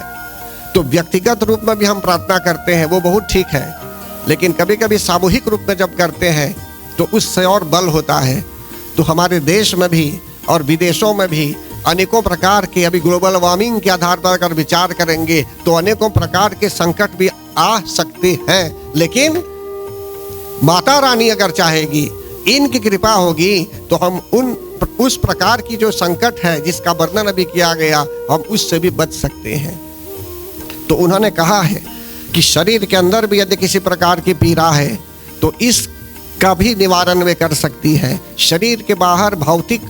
तो व्यक्तिगत रूप में भी हम प्रार्थना करते हैं, वो बहुत ठीक है, लेकिन कभी कभी सामूहिक रूप में जब करते हैं तो उससे और बल होता है। तो हमारे देश में भी और विदेशों में भी अनेकों प्रकार के, अभी ग्लोबल वार्मिंग के आधार पर अगर विचार करेंगे तो अनेकों प्रकार के संकट भी आ सकते हैं, लेकिन माता रानी अगर चाहेगी, इनकी कृपा होगी तो हम उस प्रकार की जो संकट है जिसका वर्णन अभी किया गया, हम उससे भी बच सकते हैं। तो उन्होंने कहा है कि शरीर के अंदर भी यदि किसी प्रकार की पीड़ा है तो इसका भी निवारण वे कर सकती है। शरीर के बाहर भौतिक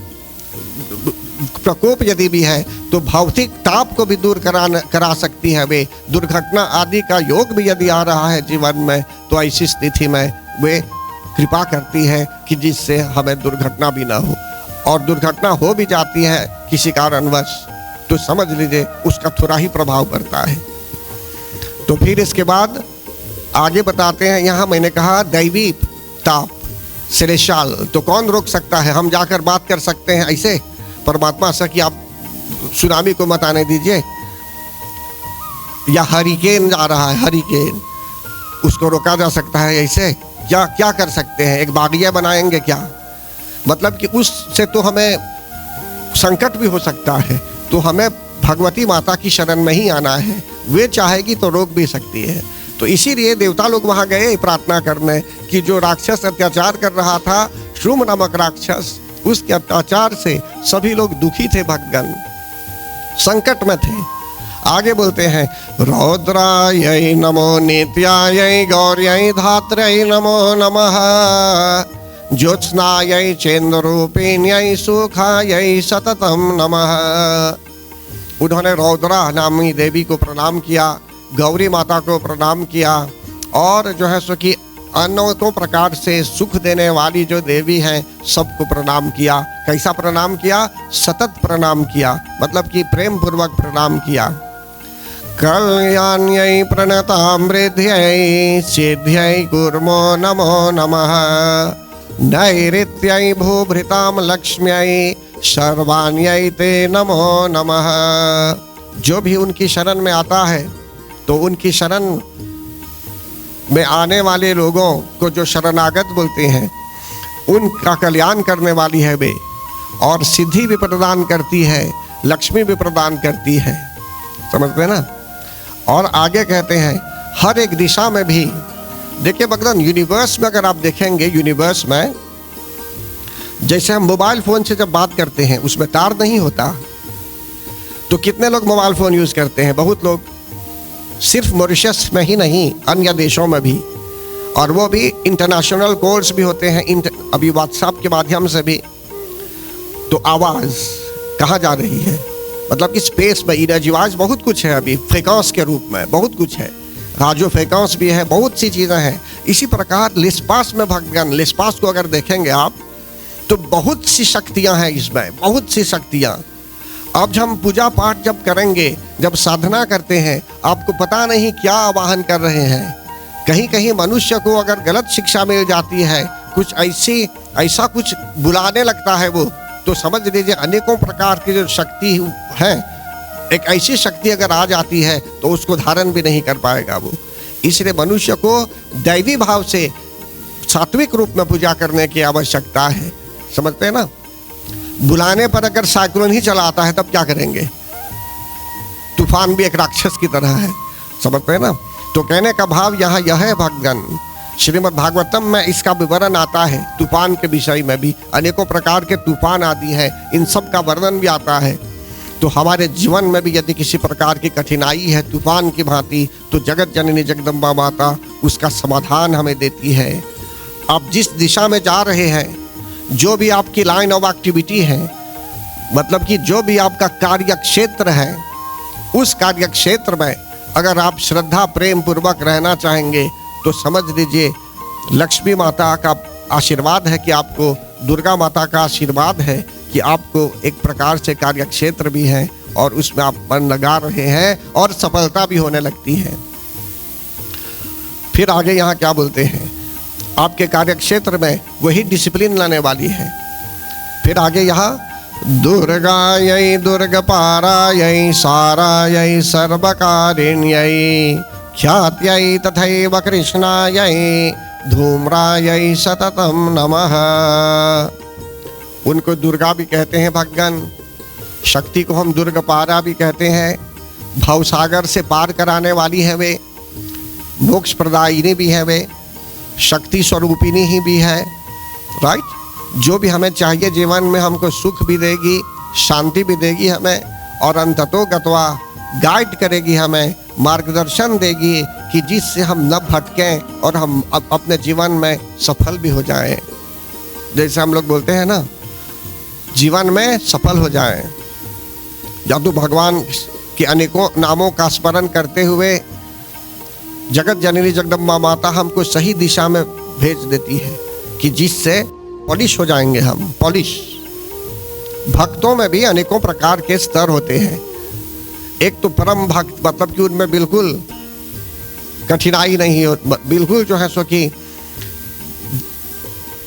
प्रकोप यदि भी है तो भौतिक ताप को भी दूर करा सकती है वे। दुर्घटना आदि का योग भी यदि आ रहा है जीवन में तो ऐसी स्थिति में वे कृपा करती है कि जिससे हमें दुर्घटना भी ना हो, और दुर्घटना हो भी जाती है किसी कारणवश तो समझ लीजिए उसका थोड़ा ही प्रभाव पड़ता है। तो फिर इसके बाद आगे बताते हैं, यहाँ मैंने कहा दैवी ताप सेलेशाल, तो कौन रोक सकता है? हम जाकर बात कर सकते हैं ऐसे परमात्मा से कि आप सुनामी को मत आने दीजिए, या हरिकेन जा रहा है, हरिकेन, उसको रोका जा सकता है ऐसे? क्या कर सकते हैं? एक बागिया बनाएंगे क्या? मतलब कि उससे तो हमें संकट भी हो सकता है। तो हमें भगवती माता की शरण में ही आना है, वे चाहेगी तो रोक भी सकती है। तो इसीलिए देवता लोग वहाँ गए प्रार्थना करने कि जो राक्षस अत्याचार कर रहा था, शुम्भ नामक राक्षस, उसके अत्याचार से सभी लोग दुखी थे, भक्तगण संकट में थे। आगे बोलते हैं, रौद्रायै नमो नित्यायै गौर्यै धात्र्यै नमो नमः ज्योत्स्नायै चेन्द्ररूपिण्यै सुखायै सततम नमः। उन्होंने रौद्रा नामी देवी को प्रणाम किया, गौरी माता को प्रणाम किया, और जो है सो कि अनेकों प्रकार से सुख देने वाली जो देवी हैं सबको प्रणाम किया। कैसा प्रणाम किया? सतत प्रणाम किया, मतलब कि प्रेम पूर्वक प्रणाम किया। कल्याण्यै प्रणतामृध्यै सिद्ध्यै कुर्मो नमो नमः नैऋत्यै भूभृतां लक्ष्म्यै सर्वाण्यै ते नमो नमः। जो भी उनकी शरण में आता है तो उनकी शरण में आने वाले लोगों को जो शरणागत बोलते हैं, उनका कल्याण करने वाली है वे, और सिद्धि भी प्रदान करती है, लक्ष्मी भी प्रदान करती है, समझते हैं ना। और आगे कहते हैं हर एक दिशा में भी, देखिए भगवान यूनिवर्स में अगर आप देखेंगे, यूनिवर्स में जैसे हम मोबाइल फोन से जब बात करते हैं उसमें तार नहीं होता, तो कितने लोग मोबाइल फोन यूज करते हैं? बहुत लोग, सिर्फ मॉरिशस में ही नहीं अन्य देशों में भी, और वो भी इंटरनेशनल कॉल्स भी होते हैं, अभी व्हाट्सएप के माध्यम से भी। तो आवाज़ कहाँ जा रही है? मतलब कि स्पेस में एनर्जी वाइज बहुत कुछ है, अभी फ्रीक्वेंस के रूप में बहुत कुछ है, राजो फ्रीक्वेंस भी है, बहुत सी चीज़ें हैं। इसी प्रकार लिस्पास में भगवान, लिस्पास को अगर देखेंगे आप तो बहुत सी शक्तियाँ हैं इसमें, बहुत सी शक्तियाँ। अब हम पूजा पाठ जब करेंगे, जब साधना करते हैं, आपको पता नहीं क्या आवाहन कर रहे हैं। कहीं कहीं मनुष्य को अगर गलत शिक्षा मिल जाती है, कुछ ऐसा कुछ बुलाने लगता है वो, तो समझ लीजिए अनेकों प्रकार की जो शक्ति है, एक ऐसी शक्ति अगर आ जाती है तो उसको धारण भी नहीं कर पाएगा वो। इसलिए मनुष्य को दैवी भाव से सात्विक रूप में पूजा करने की आवश्यकता है, समझते हैं ना। बुलाने पर अगर साइक्लोन ही चला आता है तब क्या करेंगे? तूफान भी एक राक्षस की तरह है, समझते हैं ना। तो कहने का भाव यहाँ यह है भगवान, श्रीमद् भागवतम में इसका विवरण आता है। तूफान के विषय में भी अनेकों प्रकार के तूफान आदि हैं, इन सब का वर्णन भी आता है। तो हमारे जीवन में भी यदि किसी प्रकार की कठिनाई है तूफान की भांति, तो जगत जननी जगदम्बा माता उसका समाधान हमें देती है। आप जिस दिशा में जा रहे हैं, जो भी आपकी लाइन ऑफ एक्टिविटी है, मतलब कि जो भी आपका कार्य क्षेत्र है, उस कार्य क्षेत्र में अगर आप श्रद्धा प्रेम पूर्वक रहना चाहेंगे तो समझ लीजिए लक्ष्मी माता का आशीर्वाद है कि आपको, दुर्गा माता का आशीर्वाद है कि आपको एक प्रकार से कार्य क्षेत्र भी है और उसमें आप मन लगा रहे हैं और सफलता भी होने लगती है। फिर आगे यहाँ क्या बोलते हैं, आपके कार्य क्षेत्र में वही डिसिप्लिन लाने वाली है। फिर आगे यहाँ दुर्गायै दुर्गपारायै सारायै सर्वकारिण्यै ख्यात्यै तथैव कृष्णायै धूम्रायै सततं नमः। उनको दुर्गा भी कहते हैं भगवान, शक्ति को हम दुर्गपारा भी कहते हैं। भवसागर से पार कराने वाली है वे, मोक्ष प्रदायिनी भी है वे, शक्ति स्वरूपिणी ही भी है। राइट, जो भी हमें चाहिए जीवन में हमको सुख भी देगी, शांति भी देगी हमें, और अंततो गत्वा गाइड करेगी हमें, मार्गदर्शन देगी कि जिससे हम न भटकें और हम अपने जीवन में सफल भी हो जाएं। जैसे हम लोग बोलते हैं ना, जीवन में सफल हो जाएं, या तो भगवान के अनेकों नामों का स्मरण करते हुए जगत जननी जगदम्बा माता हमको सही दिशा में भेज देती है कि जिससे पॉलिश हो जाएंगे हम। पॉलिश, भक्तों में भी अनेकों प्रकार के स्तर होते हैं। एक तो परम भक्त, मतलब कि उनमें बिल्कुल कठिनाई नहीं हो, बिल्कुल जो है सो कि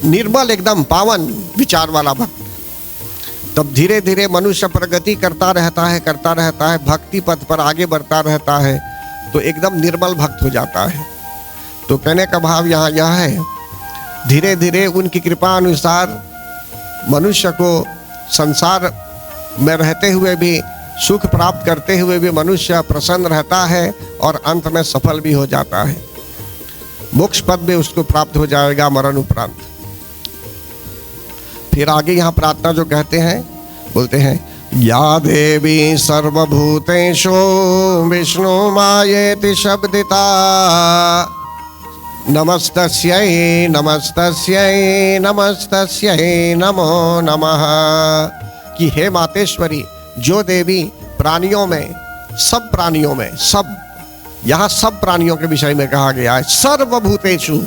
निर्मल एकदम पावन विचार वाला भक्त। तब धीरे धीरे मनुष्य प्रगति करता रहता है, भक्ति पथ पर आगे बढ़ता रहता है, तो एकदम निर्मल भक्त हो जाता है। तो कहने का भाव यहाँ यह है, धीरे धीरे उनकी कृपा अनुसार मनुष्य को संसार में रहते हुए भी, सुख प्राप्त करते हुए भी मनुष्य प्रसन्न रहता है और अंत में सफल भी हो जाता है। मोक्ष पद भी उसको प्राप्त हो जाएगा मरण उपरांत। फिर आगे यहाँ प्रार्थना जो कहते हैं, बोलते हैं या देवी सर्वभूतेषु विष्णु मायेति शब्दिता नमस्तस्यै नमस्तस्यै नमस्तस्यै नमो नमः। कि हे मातेश्वरी, जो देवी प्राणियों में, सब प्राणियों में, सब, यहाँ सब प्राणियों के विषय में कहा गया है, सर्वभूतेषु,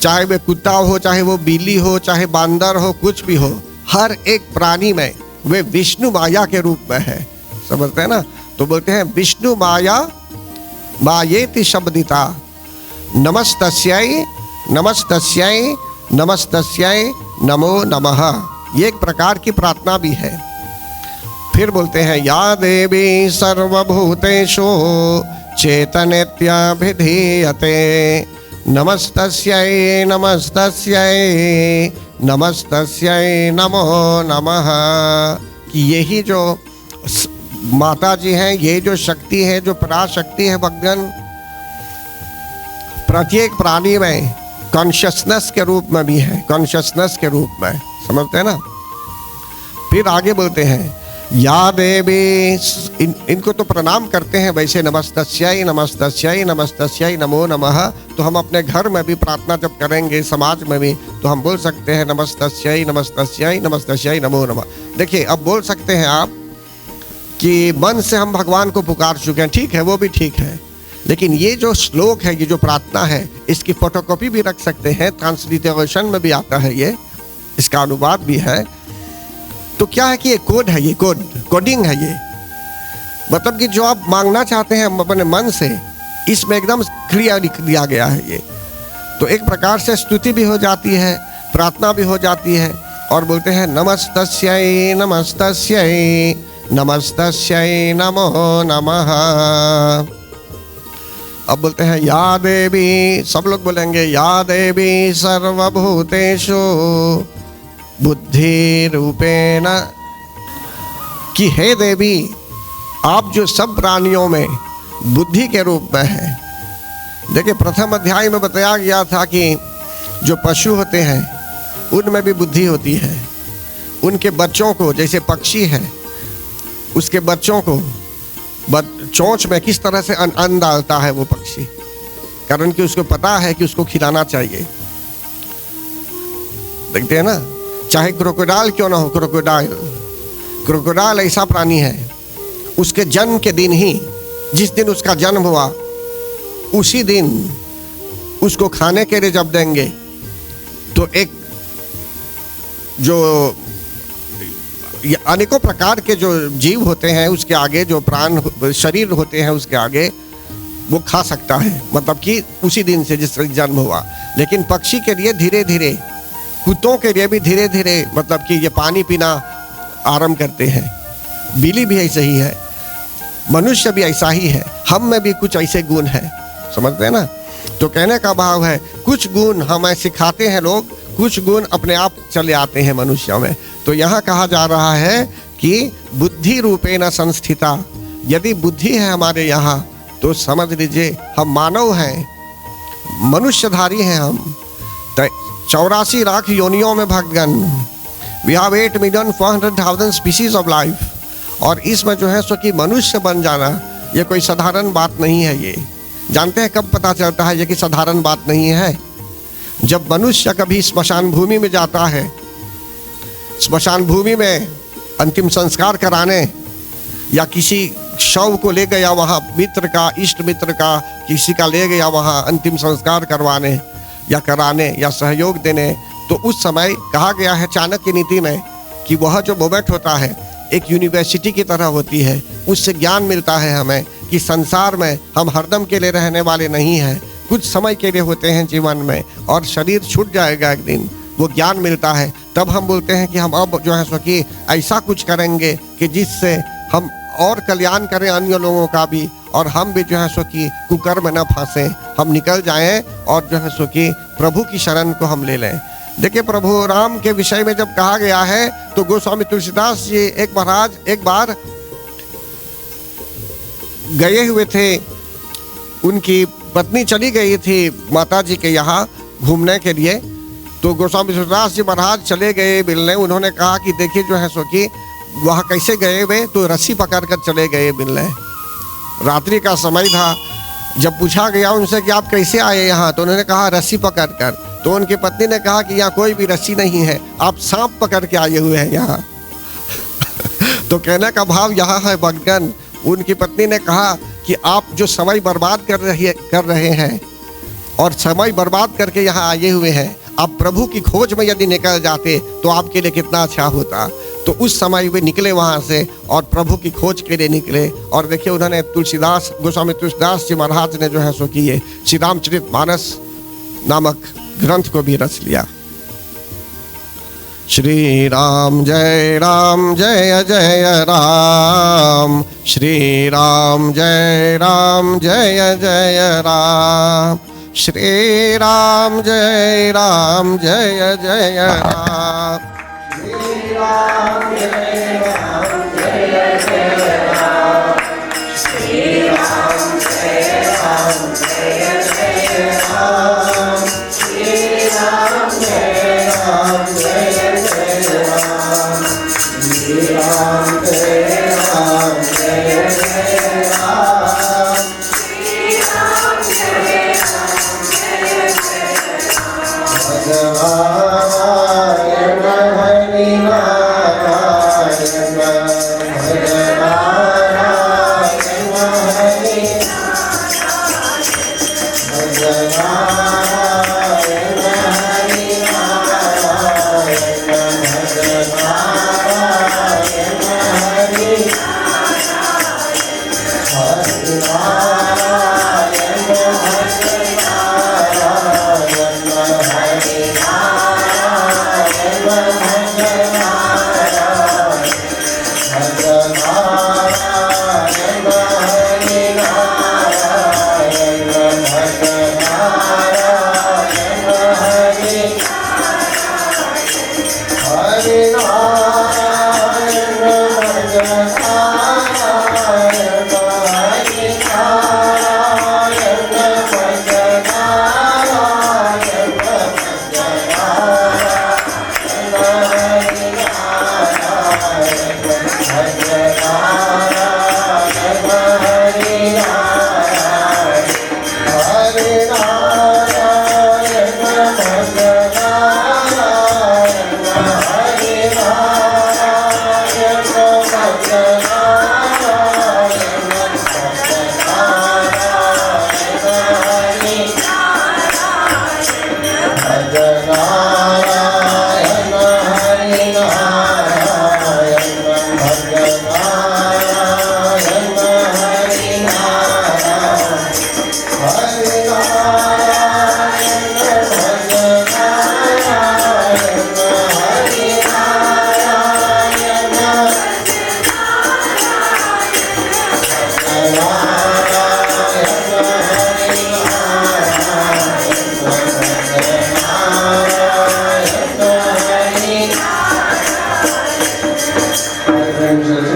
चाहे वे कुत्ता हो, चाहे वो बिल्ली हो, चाहे बांदर हो, कुछ भी हो, हर एक प्राणी में वे विष्णु माया के रूप में है। समझते हैं ना? तो बोलते हैं विष्णु माया मायेति शब्दिता नमस्तस्यै नमस्तस्यै नमस्तस्यै नमो नमः। ये एक प्रकार की प्रार्थना भी है। फिर बोलते हैं या देवी सर्वभूतेषु चेतनेत्याभिधीयते नमस्तस्यै नमस्तस्यै नमस्तस्यै नमो नमः। कि यही जो माता जी हैं, ये जो शक्ति है, जो पराशक्ति है भगवान, प्रत्येक प्राणी में कॉन्शियसनेस के रूप में भी है, कॉन्शियसनेस के रूप में। समझते हैं ना? फिर आगे बोलते हैं या देवी, इनको तो प्रणाम करते हैं वैसे, नमस्तस्यै नमस्तस्यै नमस्तस्यै नमो नमः। तो हम अपने घर में भी प्रार्थना जब करेंगे, समाज में भी, तो हम बोल सकते हैं नमस्तस्यै नमस्तस्यै नमस्तस्यै नमो नमः। देखिए, अब बोल सकते हैं आप कि मन से हम भगवान को पुकार चुके हैं, ठीक है, वो भी ठीक है, लेकिन ये जो श्लोक है, ये जो प्रार्थना है, इसकी फोटोकॉपी भी रख सकते हैं, ट्रांसलिटरेशन में भी आता है, ये इसका अनुवाद भी है। तो क्या है कि ये कोड है, ये कोडिंग है, ये मतलब कि जो आप मांगना चाहते हैं अपने मन से, इसमें एकदम क्लियर लिख दिया गया है ये। तो एक प्रकार से स्तुति भी हो जाती है, प्रार्थना भी हो जाती है। और बोलते हैं नमस्तस्यै नमस्तस्यै नमस्तस्यै नमो नमः। अब बोलते हैं या देवी, सब लोग बोलेंगे या देवी सर्वभूतेषु बुद्धि रूपेण। कि हे देवी, आप जो सब प्राणियों में बुद्धि के रूप में है, देखिए प्रथम अध्याय में बताया गया था कि जो पशु होते हैं उनमें भी बुद्धि होती है। उनके बच्चों को, जैसे पक्षी है, उसके बच्चों को चोंच में किस तरह से अन्न डालता है वो पक्षी, कारण कि उसको पता है कि उसको खिलाना चाहिए। देखते हैं ना, चाहे क्रोकोडाइल क्यों ना हो, क्रोकोडाइल ऐसा प्राणी है, उसके जन्म के दिन ही, जिस दिन उसका जन्म हुआ उसी दिन उसको खाने के लिए जब देंगे तो एक जो अनेकों प्रकार के जो जीव होते हैं उसके आगे, जो प्राण शरीर होते हैं उसके आगे, वो खा सकता है, मतलब कि उसी दिन से जिस जन्म हुआ। लेकिन पक्षी के लिए धीरे धीरे, कुत्तों के लिए भी धीरे धीरे, मतलब कि ये पानी पीना आरंभ करते हैं। बिल्ली भी ऐसे ही है, मनुष्य भी ऐसा ही है, हम में भी कुछ ऐसे गुण हैं, समझते हैं ना। तो कहने का भाव है कुछ गुण हमें सिखाते हैं लोग, कुछ गुण अपने आप चले आते हैं मनुष्य में। तो यहाँ कहा जा रहा है कि बुद्धि रूपेण संस्थिता, यदि बुद्धि है हमारे यहाँ तो समझ लीजिए हम मानव हैं, मनुष्यधारी हैं हम। 84 लाख योनियों में भक्तगण, we have 8,400,000 species of life. और इसमें जो है सो कि मनुष्य बन जाना ये कोई साधारण बात नहीं है। ये जानते हैं कब पता चलता है ये कि साधारण बात नहीं है? जब मनुष्य कभी स्मशान भूमि में जाता है, स्मशान भूमि में अंतिम संस्कार कराने, या किसी शव को ले गया वहाँ, मित्र का, इष्ट मित्र का, किसी का ले गया वहाँ अंतिम संस्कार करवाने या कराने या सहयोग देने, तो उस समय कहा गया है चाणक्य नीति में कि वह जो मोमेंट होता है एक यूनिवर्सिटी की तरह होती है। उससे ज्ञान मिलता है हमें कि संसार में हम हरदम के लिए रहने वाले नहीं हैं, कुछ समय के लिए होते हैं जीवन में, और शरीर छूट जाएगा एक दिन। वो ज्ञान मिलता है, तब हम बोलते हैं कि हम अब जो है सो कि ऐसा कुछ करेंगे कि जिससे हम और कल्याण करें अन्य लोगों का भी, और हम भी जो है सो कि कुकर्म न फंसे, हम निकल जाएं और जो है सो कि प्रभु की शरण को हम ले लें। देखिए प्रभु राम के विषय में जब कहा गया है तो गोस्वामी तुलसीदास जी एक बार गए हुए थे, उनकी पत्नी चली गई थी माता जी के यहाँ घूमने के लिए। तो गोस्वामी तुलसीदास जी महाराज चले गए मिलने। उन्होंने कहा कि देखिए जो है सो कि वहाँ कैसे गए हुए, तो रस्सी पकड़ कर चले गए मिलने। रात्रि का समय था। जब पूछा गया उनसे कि आप कैसे आए यहाँ, तो उन्होंने कहा रस्सी पकड़ कर। तो उनकी पत्नी ने कहा कि यहाँ कोई भी रस्सी नहीं है, आप सांप पकड़ के आए हुए हैं यहाँ। तो कहने का भाव यहाँ है भक्तगण, उनकी पत्नी ने कहा कि आप जो समय बर्बाद कर रहे हैं और समय बर्बाद करके यहाँ आए हुए हैं, आप प्रभु की खोज में यदि निकल जाते तो आपके लिए कितना अच्छा होता। तो उस समय वे निकले वहाँ से और प्रभु की खोज के लिए निकले। और देखिए उन्होंने गोस्वामी तुलसीदास जी महाराज ने जो है सो कि ये श्री रामचरितमानस नामक ग्रंथ को भी रच लिया। श्री राम जय जय राम, श्री राम जय जय राम, श्री राम जय राम, जय जय राम, श्री राम जय राम, जय जय राम, श्री राम जय राम, जय जय राम, श्री राम जय राम, जय जय राम, श्री राम जय राम, जय जय राम, श्री राम जय राम, जय जय राम, भगवान हरि नारायण, भगवान हरि नारायण,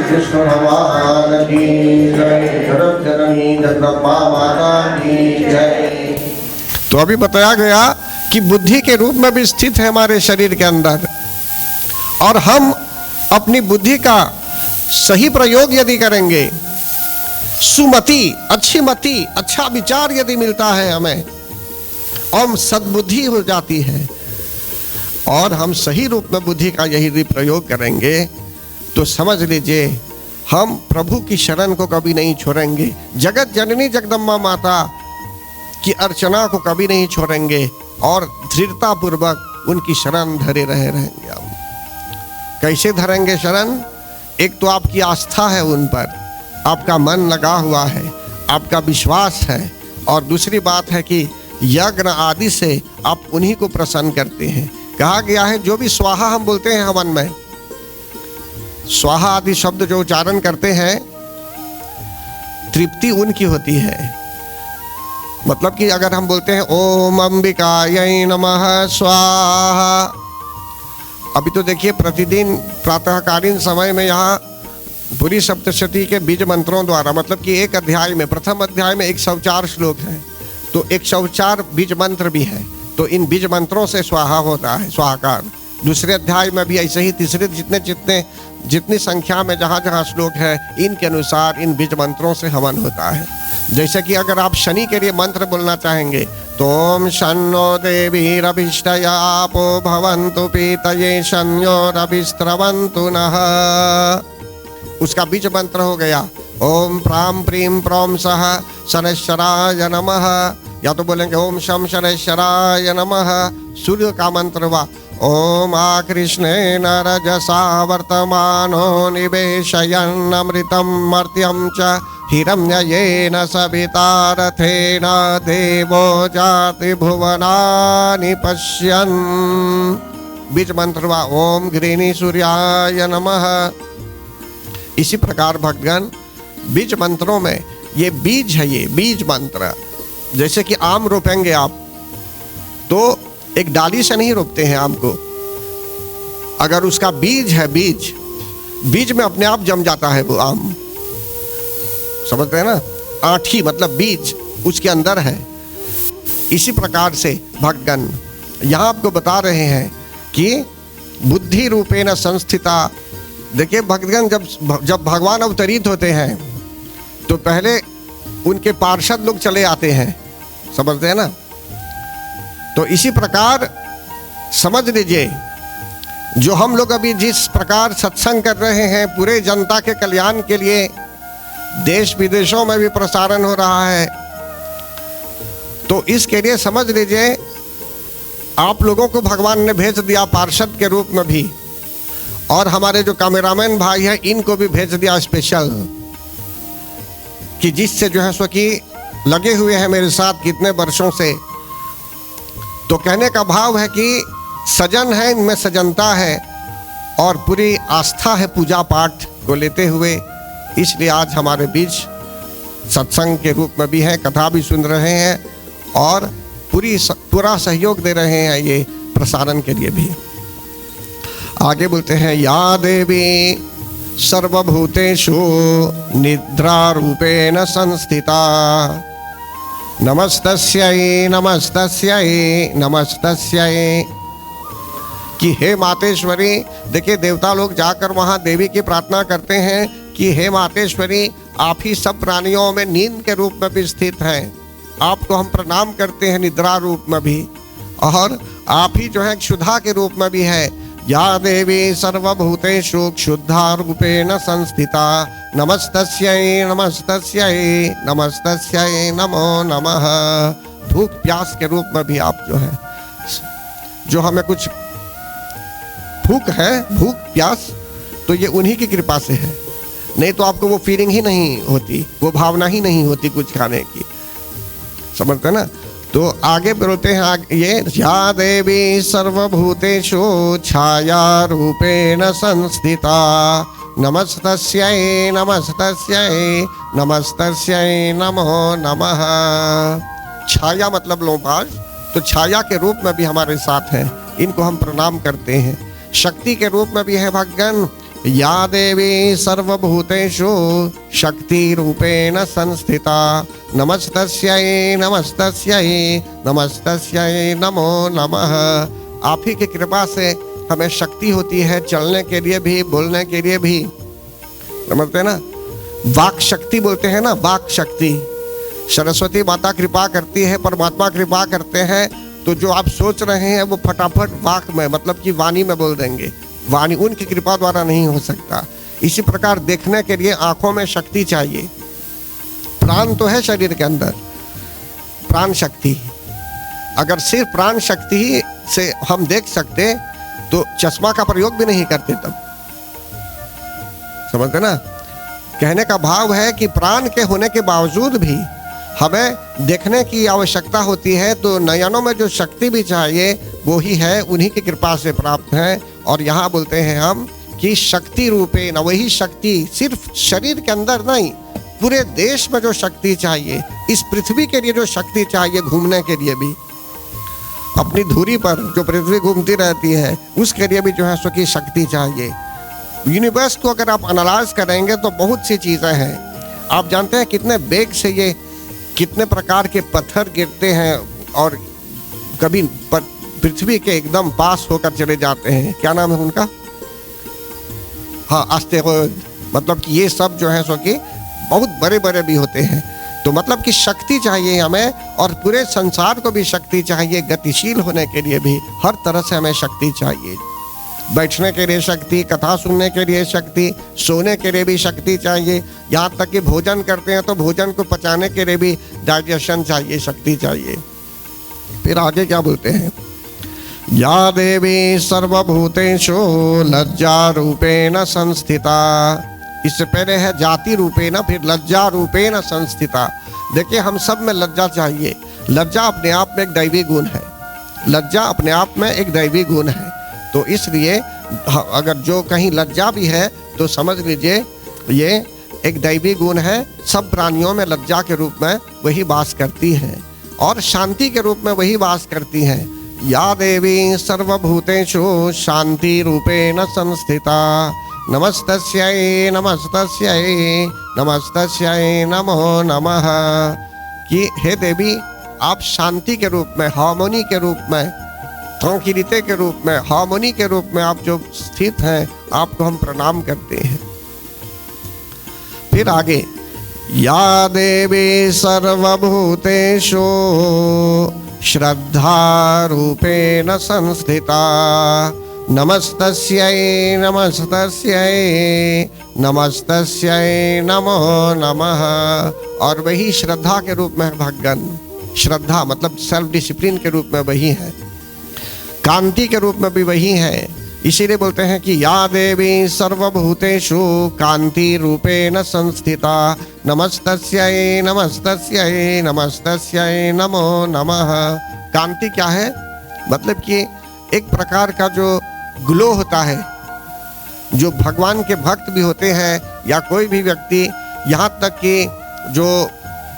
कृष्ण भगवान की जय, जगत जननी जगदम्बा माता की जय। तो अभी बताया गया कि बुद्धि के रूप में भी स्थित है हमारे शरीर के अंदर, और हम अपनी बुद्धि का सही प्रयोग यदि करेंगे, सुमति, अच्छी मति, अच्छा विचार यदि मिलता है हमें, और सद्बुद्धि हो जाती है, और हम सही रूप में बुद्धि का यही प्रयोग करेंगे, तो समझ लीजिए हम प्रभु की शरण को कभी नहीं छोड़ेंगे, जगत जननी जगदम्बा माता की अर्चना को कभी नहीं छोड़ेंगे, और दृढ़ता पूर्वक उनकी शरण धरे रहेंगे। हम कैसे धरेंगे शरण? एक तो आपकी आस्था है उन पर, आपका मन लगा हुआ है, आपका विश्वास है, और दूसरी बात है कि यज्ञ आदि से आप उन्हीं को प्रसन्न करते हैं। कहा गया है जो भी स्वाहा हम बोलते हैं हवन में, स्वाहा आदि शब्द जो उच्चारण करते हैं, तृप्ति उनकी होती है। मतलब कि अगर हम बोलते हैं ओम अंबिकायै नमः स्वाहा, अभी तो देखिए प्रतिदिन प्रातःकालीन समय में यहाँ पूरी सप्तशती के बीज मंत्रों द्वारा, मतलब कि एक अध्याय में, प्रथम अध्याय में 104 श्लोक है, तो 104 बीज मंत्र भी है, तो इन बीज मंत्रों से स्वाहा होता है, स्वाहाकार। दूसरे अध्याय में भी ऐसे ही, तीसरे जितनी संख्या में जहाँ जहाँ श्लोक है, इनके अनुसार इन बीज मंत्रों से हवन होता है। जैसे कि अगर आप शनि के लिए मंत्र बोलना चाहेंगे तो ओम शन्नो देवीरभिष्टयापो भवन्तु पीतये शन्योरभिस्रवन्तु नः, उसका बीज मंत्र हो गया ओम प्राम प्रीम प्रोम सह शनैश्चराय नमः, या तो बोलेंगे ओम शम शनैश्चराय नमः। सूर्य का मंत्र हुआ ओम आकृष्णेन रजसा वर्तमानो निवेशयन् अमृतं मर्त्यं च हिरण्ययेन सविता रथेन देवो जाति भुवनानि पश्यन्। बीज मंत्र हुआ ओम गृहिणी सूर्याय नमः। इसी प्रकार भक्तगण बीज मंत्रों में ये बीज है, ये बीज मंत्र। जैसे कि आम रोपेंगे आप, तो एक डाली से नहीं रोपते हैं आम को, अगर उसका बीज है, बीज में अपने आप जम जाता है वो आम, समझते हैं ना? आठी मतलब बीज उसके अंदर है। इसी प्रकार से भक्तगण यहाँ आपको बता रहे हैं कि बुद्धि रूपेण संस्थिता। देखिए भक्तगण जब भगवान अवतरित होते हैं तो पहले उनके पार्षद लोग चले आते हैं, समझते हैं ना? तो इसी प्रकार समझ लीजिए जो हम लोग अभी जिस प्रकार सत्संग कर रहे हैं पूरे जनता के कल्याण के लिए, देश विदेशों में भी प्रसारण हो रहा है, तो इसके लिए समझ लीजिए आप लोगों को भगवान ने भेज दिया पार्षद के रूप में भी, और हमारे जो कैमरामैन भाई हैं इनको भी भेज दिया स्पेशल, कि जिससे जो है सो कि लगे हुए हैं मेरे साथ कितने वर्षों से। तो कहने का भाव है कि सजन है, इनमें सजनता है, और पूरी आस्था है पूजा पाठ को लेते हुए, इसलिए आज हमारे बीच सत्संग के रूप में भी है, कथा भी सुन रहे हैं, और पूरा सहयोग दे रहे हैं ये प्रसारण के लिए भी। आगे बोलते हैं या देवी सर्वभूतेषु निद्रा रूपेण संस्थिता नमस्तस्यै नमस्तस्यै नमस्तस्यै। कि हे मातेश्वरी, देखिए देवता लोग जाकर वहाँ देवी की प्रार्थना करते हैं कि हे मातेश्वरी आप ही सब प्राणियों में नींद के रूप में भी स्थित हैं, आपको हम प्रणाम करते हैं निद्रा रूप में भी, और आप ही जो है क्षुधा के रूप में भी है। या देवी सर्वभूतेषु क्षुद्धा रूपेण संस्थिता नमस्तस्यै नमस्तस्यै नमस्तस्यै नमो नमः। भूख प्यास के रूप में भी आप जो है, जो हमें कुछ भूख है, भूख प्यास, तो ये उन्हीं की कृपा से है, नहीं तो आपको वो फीलिंग ही नहीं होती, वो भावना ही नहीं होती कुछ खाने की, समझते ना? तो आगे बोलते हैं ये या देवी सर्वभूतेषु छाया रूपेण संस्थिता नमस्तस्यै नमस्तस्यै नमस्तस्यै नमो नमः। छाया मतलब लोपाज, तो छाया के रूप में भी हमारे साथ हैं, इनको हम प्रणाम करते हैं। शक्ति के रूप में भी है भगवान, या देवी सर्वभूतेषु शक्ति रूपेण संस्थिता नमस्तस्यै नमस्तस्यै नमस्तस्यै नमो नमः। आप ही की कृपा से हमें शक्ति होती है चलने के लिए भी, बोलने के लिए भी। समझते ना, वाक शक्ति बोलते हैं ना, वाक शक्ति। सरस्वती माता कृपा करती है, परमात्मा कृपा करते हैं, तो जो आप सोच रहे हैं वो फटाफट वाक में, मतलब कि वाणी में बोल देंगे। वाणी उनकी कृपा द्वारा नहीं हो सकता। इसी प्रकार देखने के लिए आंखों में शक्ति चाहिए। प्राण तो है शरीर के अंदर, प्राण शक्ति। अगर सिर्फ प्राण शक्ति ही से हम देख सकते तो चश्मा का प्रयोग भी नहीं करते तब। समझते ना, कहने का भाव है कि प्राण के होने के बावजूद भी हमें देखने की आवश्यकता होती है, तो नयनों में जो शक्ति भी चाहिए वो ही है, उन्हीं की कृपा से प्राप्त है। और यहाँ बोलते हैं हम कि शक्ति रूपे न, वही शक्ति सिर्फ शरीर के अंदर नहीं, पूरे देश में जो शक्ति चाहिए, इस पृथ्वी के लिए जो शक्ति चाहिए, घूमने के लिए भी, अपनी धुरी पर जो पृथ्वी घूमती रहती है उसके लिए भी जो है सो की शक्ति चाहिए। यूनिवर्स को अगर आप एनालाइज करेंगे तो बहुत सी चीज़ें हैं। आप जानते हैं कितने वेग से ये, कितने प्रकार के पत्थर गिरते हैं और कभी पृथ्वी के एकदम पास होकर चले जाते हैं। क्या नाम है उनका? हाँ, एस्टेरॉयड। मतलब कि ये सब जो है सो कि बहुत बड़े बड़े भी होते हैं। तो मतलब कि शक्ति चाहिए हमें, और पूरे संसार को भी शक्ति चाहिए, गतिशील होने के लिए भी हर तरह से हमें शक्ति चाहिए। बैठने के लिए शक्ति, कथा सुनने के लिए शक्ति, सोने के लिए भी शक्ति चाहिए, यहाँ तक कि भोजन करते हैं तो भोजन को पचाने के लिए भी डाइजेशन चाहिए, शक्ति चाहिए। फिर आगे क्या बोलते हैं? या देवी सर्वभूतेषु लज्जा रूपेण संस्थिता। इससे पहले है जाति रूपेण, फिर लज्जा रूपेण संस्थिता। देखिए, हम सब में लज्जा चाहिए। लज्जा अपने आप में एक दैवी गुण है। लज्जा अपने आप में एक दैवी गुण है। तो इसलिए अगर जो कहीं लज्जा भी है तो समझ लीजिए ये एक दैवी गुण है। सब प्राणियों में लज्जा के रूप में वही वास करती है, और शांति के रूप में वही वास करती है। या देवी सर्वभूतेषु शांति रूपेण संस्थिता नमस्तस्यै नमस्तस्यै नमस्तस्यै नमो नमः। कि हे देवी, आप शांति के रूप में, हार्मोनी के रूप में, ट्रैंक्विलिटी के रूप में, हार्मोनी के रूप में आप जो स्थित हैं, आपको हम प्रणाम करते हैं। फिर आगे, या देवी सर्वभूतेषु श्रद्धा रूपेण संस्थिता नमस्तस्यै नमस्तस्यै नमस्तस्यै नमो नमः। और वही श्रद्धा के रूप में है भगवान। श्रद्धा मतलब सेल्फ डिसिप्लिन के रूप में वही है, कांति के रूप में भी वही है। इसीलिए बोलते हैं कि या देवी सर्वभूतेषु कांति रूपेण संस्थिता नमस्तस्यै नमस्तस्यै नमस्तस्यै नमो नमः। कांति क्या है? मतलब कि एक प्रकार का जो ग्लो होता है, जो भगवान के भक्त भी होते हैं या कोई भी व्यक्ति, यहाँ तक कि जो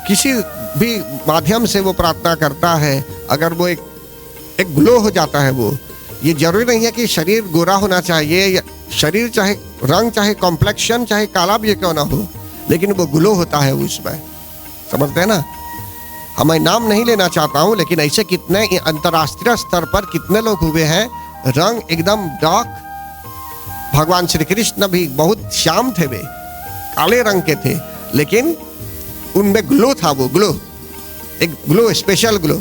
किसी भी माध्यम से वो प्रार्थना करता है, अगर वो एक ग्लो हो जाता है। वो ये जरूरी नहीं है कि शरीर गोरा होना चाहिए, या शरीर चाहे रंग, चाहे कॉम्प्लेक्शन, चाहे काला भी क्यों ना हो, लेकिन वो ग्लो होता है उसमें। समझते हैं ना? मैं नाम नहीं लेना चाहता हूँ, लेकिन ऐसे कितने अंतर्राष्ट्रीय स्तर पर कितने लोग हुए हैं, रंग एकदम डार्क। भगवान श्री कृष्ण भी बहुत श्याम थे, वे काले रंग के थे, लेकिन उनमें ग्लो था, वो ग्लो, एक ग्लो, स्पेशल ग्लो।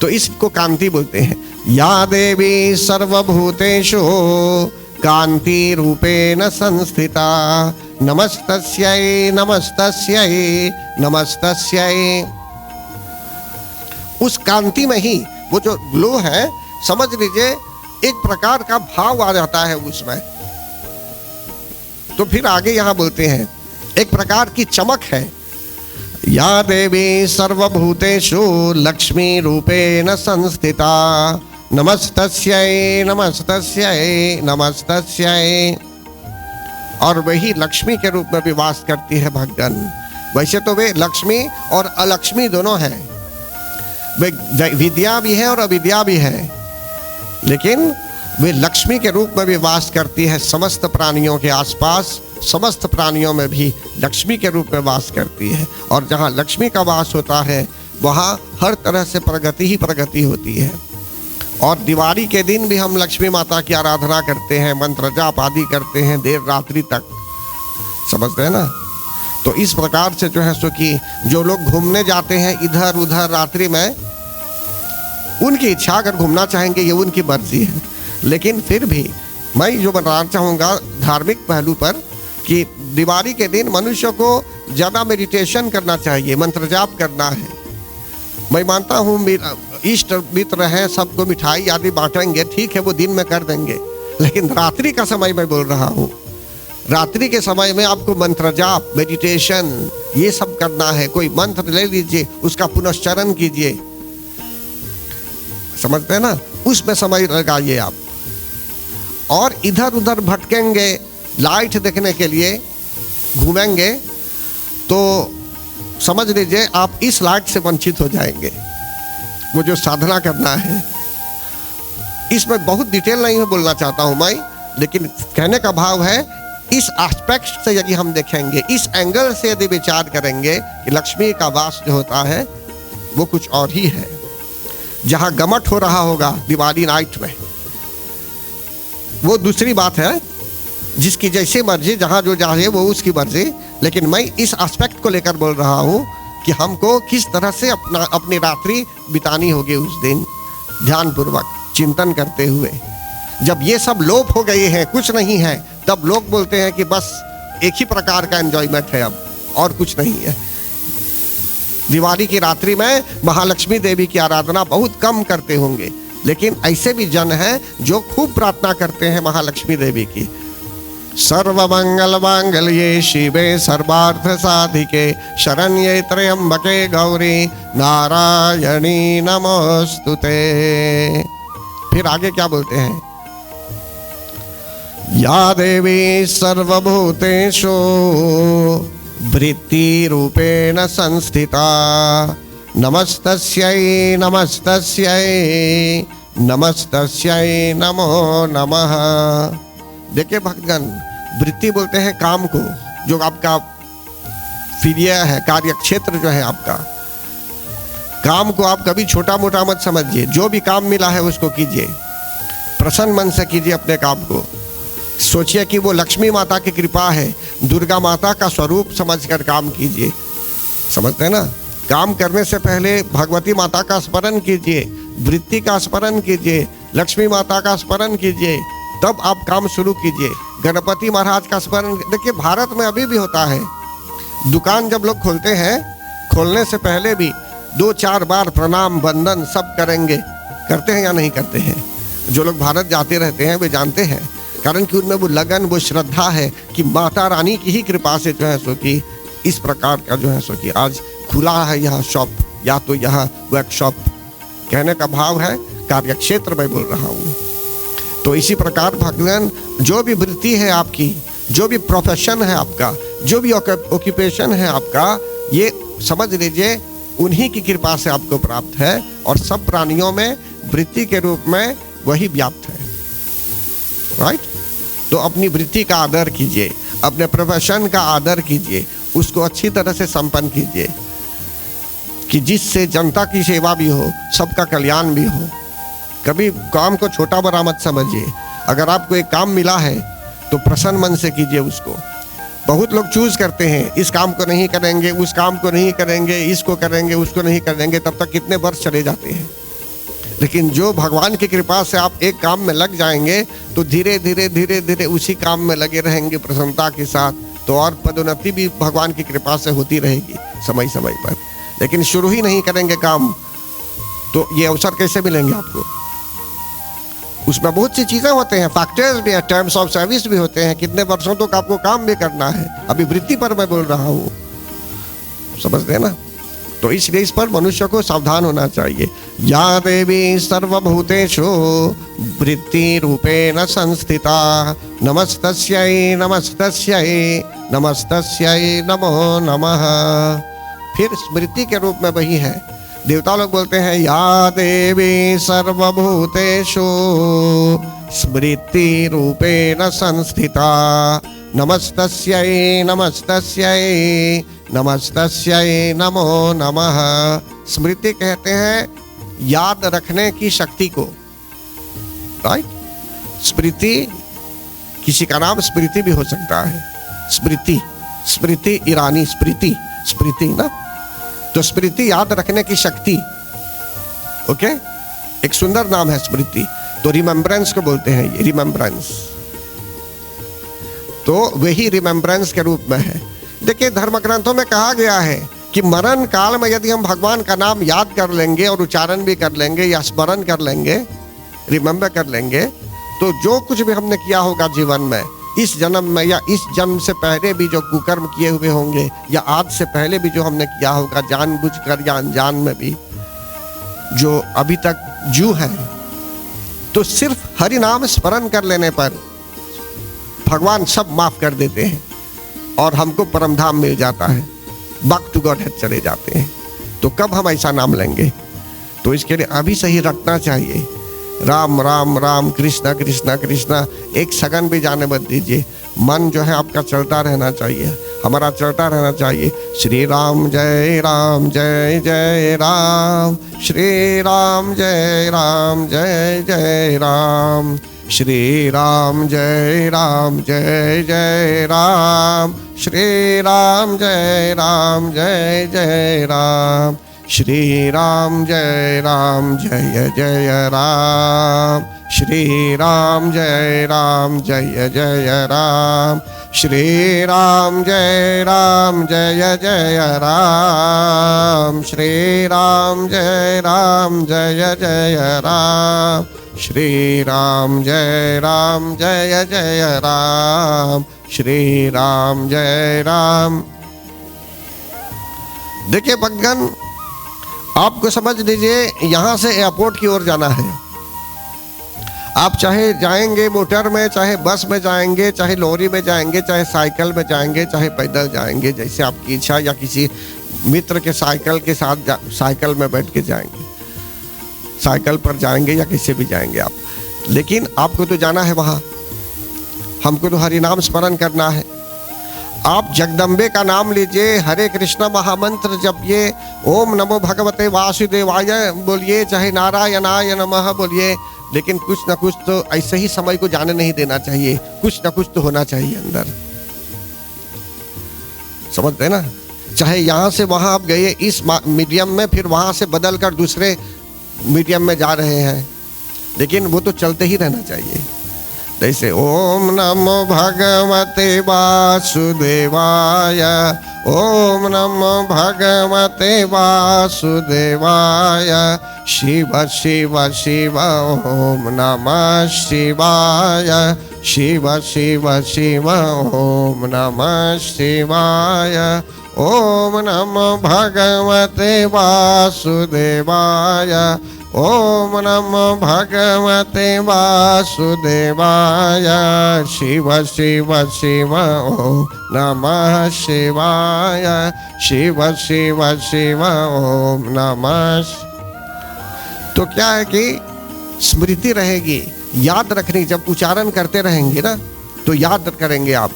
तो इसको कांति बोलते हैं। या देवी सर्वभूतेषु कांति रूपेण संस्थिता नमस्तस्यै नमस्तस्यै नमस्तस्यै। उस कांति में ही वो जो ग्लो है, समझ लीजिए एक प्रकार का भाव आ जाता है उसमें। तो फिर आगे यहाँ बोलते हैं एक प्रकार की चमक है। या देवी सर्वभूतेषु लक्ष्मी रूपेण संस्थिता नमस्तस्यै नमस्तस्यै नमस्तस्यै। और वही लक्ष्मी के रूप में भी वास करती है भगवान। वैसे तो वे लक्ष्मी और अलक्ष्मी दोनों हैं, वे विद्या भी है और अविद्या भी है, लेकिन वे लक्ष्मी के रूप में भी वास करती है समस्त प्राणियों के आसपास, समस्त प्राणियों में भी लक्ष्मी के रूप में वास करती है। और जहाँ लक्ष्मी का वास होता है वहाँ हर तरह से प्रगति ही प्रगति होती है। और दिवाली के दिन भी हम लक्ष्मी माता की आराधना करते हैं, मंत्र जाप आदि करते हैं देर रात्रि तक, समझते हैं ना। तो इस प्रकार से जो है सो कि जो लोग घूमने जाते हैं इधर उधर रात्रि में, उनकी इच्छा, अगर घूमना चाहेंगे ये उनकी मर्जी है। लेकिन फिर भी मैं जो बताना चाहूँगा धार्मिक पहलू पर कि दिवाली के दिन मनुष्य को ज़्यादा मेडिटेशन करना चाहिए, मंत्र जाप करना है। मैं मानता हूँ इष्ट मित्र हैं, सबको मिठाई आदि बांटेंगे, ठीक है वो दिन में कर देंगे, लेकिन रात्रि का समय मैं बोल रहा हूँ, रात्रि के समय में आपको मंत्र जाप, मेडिटेशन ये सब करना है। कोई मंत्र ले लीजिए, उसका पुनश्चरण कीजिए, समझते हैं ना, उसमें समय लगाइए आप। और इधर उधर भटकेंगे, लाइट देखने के लिए घूमेंगे, तो समझ लीजिए आप इस लाइट से वंचित हो जाएंगे। वो जो साधना करना है, इसमें बहुत डिटेल नहीं में बोलना चाहता हूं मैं, लेकिन कहने का भाव है इस एस्पेक्ट से यदि हम देखेंगे, इस एंगल से यदि विचार करेंगे कि लक्ष्मी का वास जो होता है वो कुछ और ही है। जहां गमट हो रहा होगा दिवाली नाइट में, वो दूसरी बात है, जिसकी जैसी मर्जी, जहां जो चाहे वो उसकी मर्जी। लेकिन मैं इस एस्पेक्ट को लेकर बोल रहा हूं कि हमको किस तरह से अपनी रात्रि बितानी होगी उस दिन, ध्यानपूर्वक चिंतन करते हुए। जब ये सब लोप हो गए हैं, कुछ नहीं है, तब लोग बोलते हैं कि बस एक ही प्रकार का एंजॉयमेंट है, अब और कुछ नहीं है। दिवाली की रात्रि में महालक्ष्मी देवी की आराधना बहुत कम करते होंगे, लेकिन ऐसे भी जन हैं जो खूब प्रार्थना करते हैं महालक्ष्मी देवी की। सर्वमंगल मांगल्ये शिवे सर्वार्थ साधिके शरण्ये त्र्यंबके गौरी नारायणी नमोस्तुते। फिर आगे क्या बोलते हैं? या देवी सर्वभूतेषु वृत्ति रूपेण संस्थिता नमस्तस्यै नमस्तस्यै नमस्तस्यै नमो नमः। देखिए भक्तगण, वृत्ति बोलते हैं काम को, जो आपका फिरिया है, कार्य क्षेत्र जो है आपका, काम को आप कभी छोटा मोटा मत समझिए। जो भी काम मिला है उसको कीजिए, प्रसन्न मन से कीजिए अपने काम को। सोचिए कि वो लक्ष्मी माता की कृपा है, दुर्गा माता का स्वरूप समझकर काम कीजिए, समझते हैं ना। काम करने से पहले भगवती माता का स्मरण कीजिए, वृत्ति का स्मरण कीजिए, लक्ष्मी माता का स्मरण कीजिए, तब आप काम शुरू कीजिए। गणपति महाराज का स्मरण, देखिए भारत में अभी भी होता है, दुकान जब लोग खोलते हैं, खोलने से पहले भी 2-4 बार प्रणाम वंदन सब करेंगे, करते हैं या नहीं करते हैं? जो लोग भारत जाते रहते हैं वे जानते हैं, कारण कि उनमें वो लगन, वो श्रद्धा है कि माता रानी की ही कृपा से जो है सो कि इस प्रकार का जो है सो कि आज खुला है यह शॉप या तो यह वर्कशॉप। कहने का भाव है कार्य क्षेत्र में बोल रहा हूँ। तो इसी प्रकार भगवान, जो भी वृत्ति है आपकी, जो भी प्रोफेशन है आपका, जो भी ऑक्यूपेशन है आपका, ये समझ लीजिए उन्हीं की कृपा से आपको प्राप्त है। और सब प्राणियों में वृत्ति के रूप में वही व्याप्त है, राइट। तो अपनी वृत्ति का आदर कीजिए, अपने प्रोफेशन का आदर कीजिए, उसको अच्छी तरह से संपन्न कीजिए कि जिससे जनता की सेवा भी हो, सबका कल्याण भी हो। कभी काम को छोटा बड़ा मत समझिए। अगर आपको एक काम मिला है तो प्रसन्न मन से कीजिए उसको। बहुत लोग चूज करते हैं, इस काम को नहीं करेंगे, उस काम को नहीं करेंगे, इसको करेंगे, उसको नहीं करेंगे, तब तक कितने वर्ष चले जाते हैं। लेकिन जो भगवान की कृपा से आप एक काम में लग जाएंगे तो धीरे धीरे धीरे धीरे उसी काम में लगे रहेंगे प्रसन्नता के साथ, तो और पदोन्नति भी भगवान की कृपा से होती रहेगी समय समय पर। लेकिन शुरू ही नहीं करेंगे काम तो ये अवसर कैसे मिलेंगे आपको? उसमें बहुत सी चीज़ें होते हैं, फैक्टर्स भी है, टर्म्स ऑफ सर्विस भी होते हैं, कितने वर्षों तक आपको काम भी करना है। अभी वृत्ति पर मैं बोल रहा हूँ, समझते हैं ना। तो इसलिए इस पर मनुष्य को सावधान होना चाहिए। या देवी सर्वभूतेषु वृत्ति रूपेण संस्थिता नमस्तस्यै नमस्तस्यै नमस्तस्यै नमो नमः। फिर स्मृति के रूप में वही है। देवता लोग बोलते हैं या देवी सर्वभूतेषु स्मृति रूपेण संस्थिता। नमस्तस्यै नमस्तस्यै नमस्तस्यै नमो नमः। स्मृति कहते हैं याद रखने की शक्ति को, राइट। स्मृति, किसी का नाम स्मृति भी हो सकता है। स्मृति, स्मृति ईरानी, स्मृति, स्मृति ना, तो स्मृति याद रखने की शक्ति। ओके, एक सुंदर नाम है स्मृति। तो रिमेम्बरेंस को बोलते हैं, ये रिमेम्बरेंस, तो वही रिमेम्बरेंस के रूप में है। देखिए धर्म ग्रंथों में कहा गया है कि मरण काल में यदि हम भगवान का नाम याद कर लेंगे और उच्चारण भी कर लेंगे या स्मरण कर लेंगे, रिमेम्बर कर लेंगे, तो जो कुछ भी हमने किया होगा जीवन में, इस जन्म में या इस जन्म से पहले भी जो कुकर्म किए हुए होंगे, या आज से पहले भी जो हमने किया होगा जानबूझकर या अनजान में भी, जो अभी तक जू है, तो सिर्फ हरि नाम स्मरण कर लेने पर भगवान सब माफ कर देते हैं और हमको परम धाम मिल जाता है, बैक टू गॉड हेड चले जाते हैं। तो कब हम ऐसा नाम लेंगे? तो इसके लिए अभी से ही रखना चाहिए, राम राम राम, कृष्णा कृष्णा कृष्णा, एक सेकंड भी जाने मत दीजिए। मन जो है आपका चलता रहना चाहिए, हमारा चलता रहना चाहिए। श्री राम जय राम जय जय राम, श्री राम जय राम जय जय राम, श्री राम जय राम जय जय राम, श्री राम जय राम जय जय राम, श्री राम जय राम जय जय राम, श्री राम जय राम जय जय राम, श्री राम जय राम जय जय राम, श्री राम जय राम जय जय राम, श्री राम जय राम जय जय राम, श्री राम जय राम। देखिए भगवान, आपको समझ लीजिए यहां से एयरपोर्ट की ओर जाना है। आप चाहे जाएंगे मोटर में, चाहे बस में जाएंगे, चाहे लॉरी में जाएंगे, चाहे साइकिल में जाएंगे, चाहे पैदल जाएंगे, जैसे आपकी इच्छा, या किसी मित्र के साइकिल के साथ साइकिल में बैठ के जाएंगे, साइकिल पर जाएंगे या किसी भी जाएंगे आप, लेकिन आपको तो जाना है वहाँ। हमको तो हरि नाम स्मरण करना है। आप जगदम्बे का नाम लीजिए, हरे कृष्ण महामंत्र जपिए, ओम नमो भगवते वासुदेवाय बोलिए, चाहे नारायणाय नमः बोलिए, लेकिन कुछ ना कुछ तो ऐसे ही समय को जाने नहीं देना चाहिए, कुछ ना कुछ तो होना चाहिए अंदर, समझते हैं ना। चाहे यहाँ से वहाँ आप गए इस मीडियम में, फिर वहाँ से बदल कर दूसरे मीडियम में जा रहे हैं, लेकिन वो तो चलते ही रहना चाहिए। जैसे ओम नमो भगवते वासुदेवाय, ओम नमो भगवते वासुदेवाय, शिव शिव शिव ओम नमः शिवाय, शिव शिव शिव ओम नमः शिवाय, ओम नमो भगवते वासुदेवाय, ओम नमो भगवते वासुदेवाय, शिव शिव शिव ओम नमः शिवाय, शिव शिव शिव ओम नमः। तो क्या है कि स्मृति रहेगी, याद रखनी, जब उच्चारण करते रहेंगे ना तो याद करेंगे आप।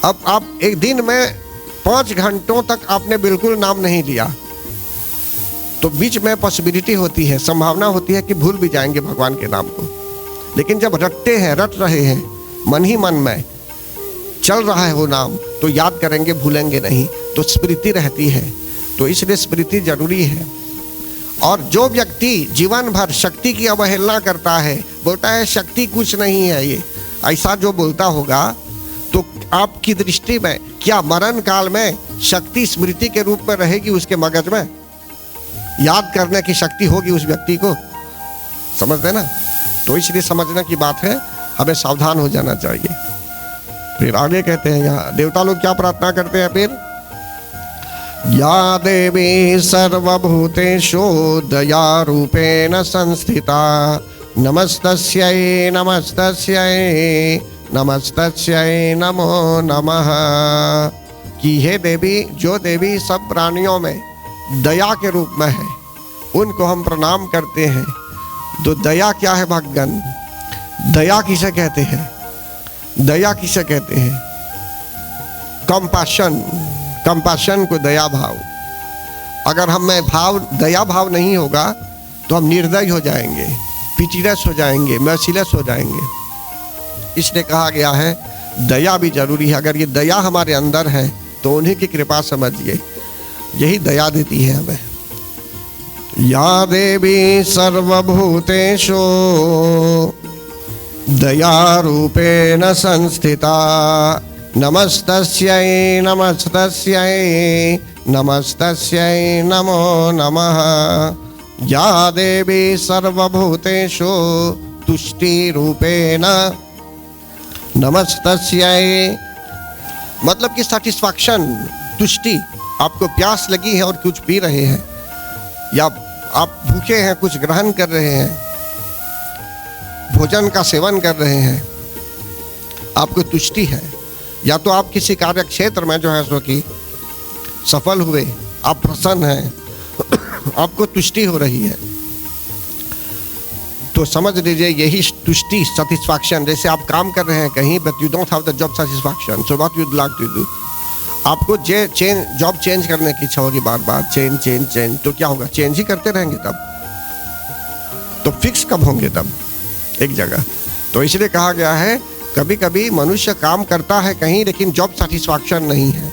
अब आप एक दिन में 5 घंटों तक आपने बिल्कुल नाम नहीं लिया, तो बीच में पॉसिबिलिटी होती है, संभावना होती है कि भूल भी जाएंगे भगवान के नाम को। लेकिन जब रटते हैं, रट रहे हैं, मन ही मन में चल रहा है वो नाम, तो याद करेंगे, भूलेंगे नहीं, तो स्मृति रहती है। तो इसलिए स्मृति जरूरी है। और जो व्यक्ति जीवन भर शक्ति की अवहेलना करता है, बोलता है शक्ति कुछ नहीं है, ये ऐसा जो बोलता होगा, तो आपकी दृष्टि में क्या मरण काल में शक्ति स्मृति के रूप में रहेगी उसके मगज में? याद करने की शक्ति होगी उस व्यक्ति को, समझते ना। तो इसलिए समझने की बात है, हमें सावधान हो जाना चाहिए। फिर आगे कहते हैं, यहाँ देवता लोग क्या प्रार्थना करते हैं फिर, या देवी सर्वभूतेषु दया रूपेण संस्थिता, नमस्तस्यै नमस्तस्यै नमस्तस्यै नमो नमः। कि हे देवी, जो देवी सब प्राणियों में दया के रूप में है, उनको हम प्रणाम करते हैं। तो दया क्या है भगवान? दया किसे कहते हैं? दया किसे कहते हैं? कंपैशन, कंपैशन को दया भाव। अगर हम में भाव, दया भाव नहीं होगा तो हम निर्दय हो जाएंगे, पिटीलेस हो जाएंगे, मर्सीलेस हो जाएंगे। इसलिए कहा गया है दया भी जरूरी है। अगर ये दया हमारे अंदर है तो उन्हीं की कृपा समझिए, यही दया देती है हमें। या देवी सर्वभूतेषु दया रूपेण संस्थिता नमस्तस्यै नमस्तस्यै नमस्तस्यै नमो नमः। या देवी सर्वभूतेषु तुष्टि रूपेण नमस्तस्यै, मतलब कि सैटिस्फैक्शन, तुष्टि। आपको प्यास लगी है और कुछ पी रहे हैं, या आप भूखे हैं कुछ ग्रहण कर रहे हैं, भोजन का सेवन कर रहे हैं, आपको तुष्टि है। या तो आप किसी कार्य क्षेत्र में जो है सो कि सफल हुए, आप प्रसन्न हैं, आपको तुष्टि हो रही है, तो समझ लीजिए यही तुष्टि, सेटिस्फैक्शन। जैसे आप काम कर रहे हैं कहीं, but you don't have the job satisfaction, so what you like to do, आपको जॉब चेंज करने की इच्छा होगी, बार बार चेंज, तो क्या होगा? चेंज ही करते रहेंगे, तब तो फिक्स कब होंगे तब एक जगह। तो इसलिए कहा गया है कभी कभी मनुष्य काम करता है कहीं, लेकिन जॉब सेटिस्फैक्शन नहीं है।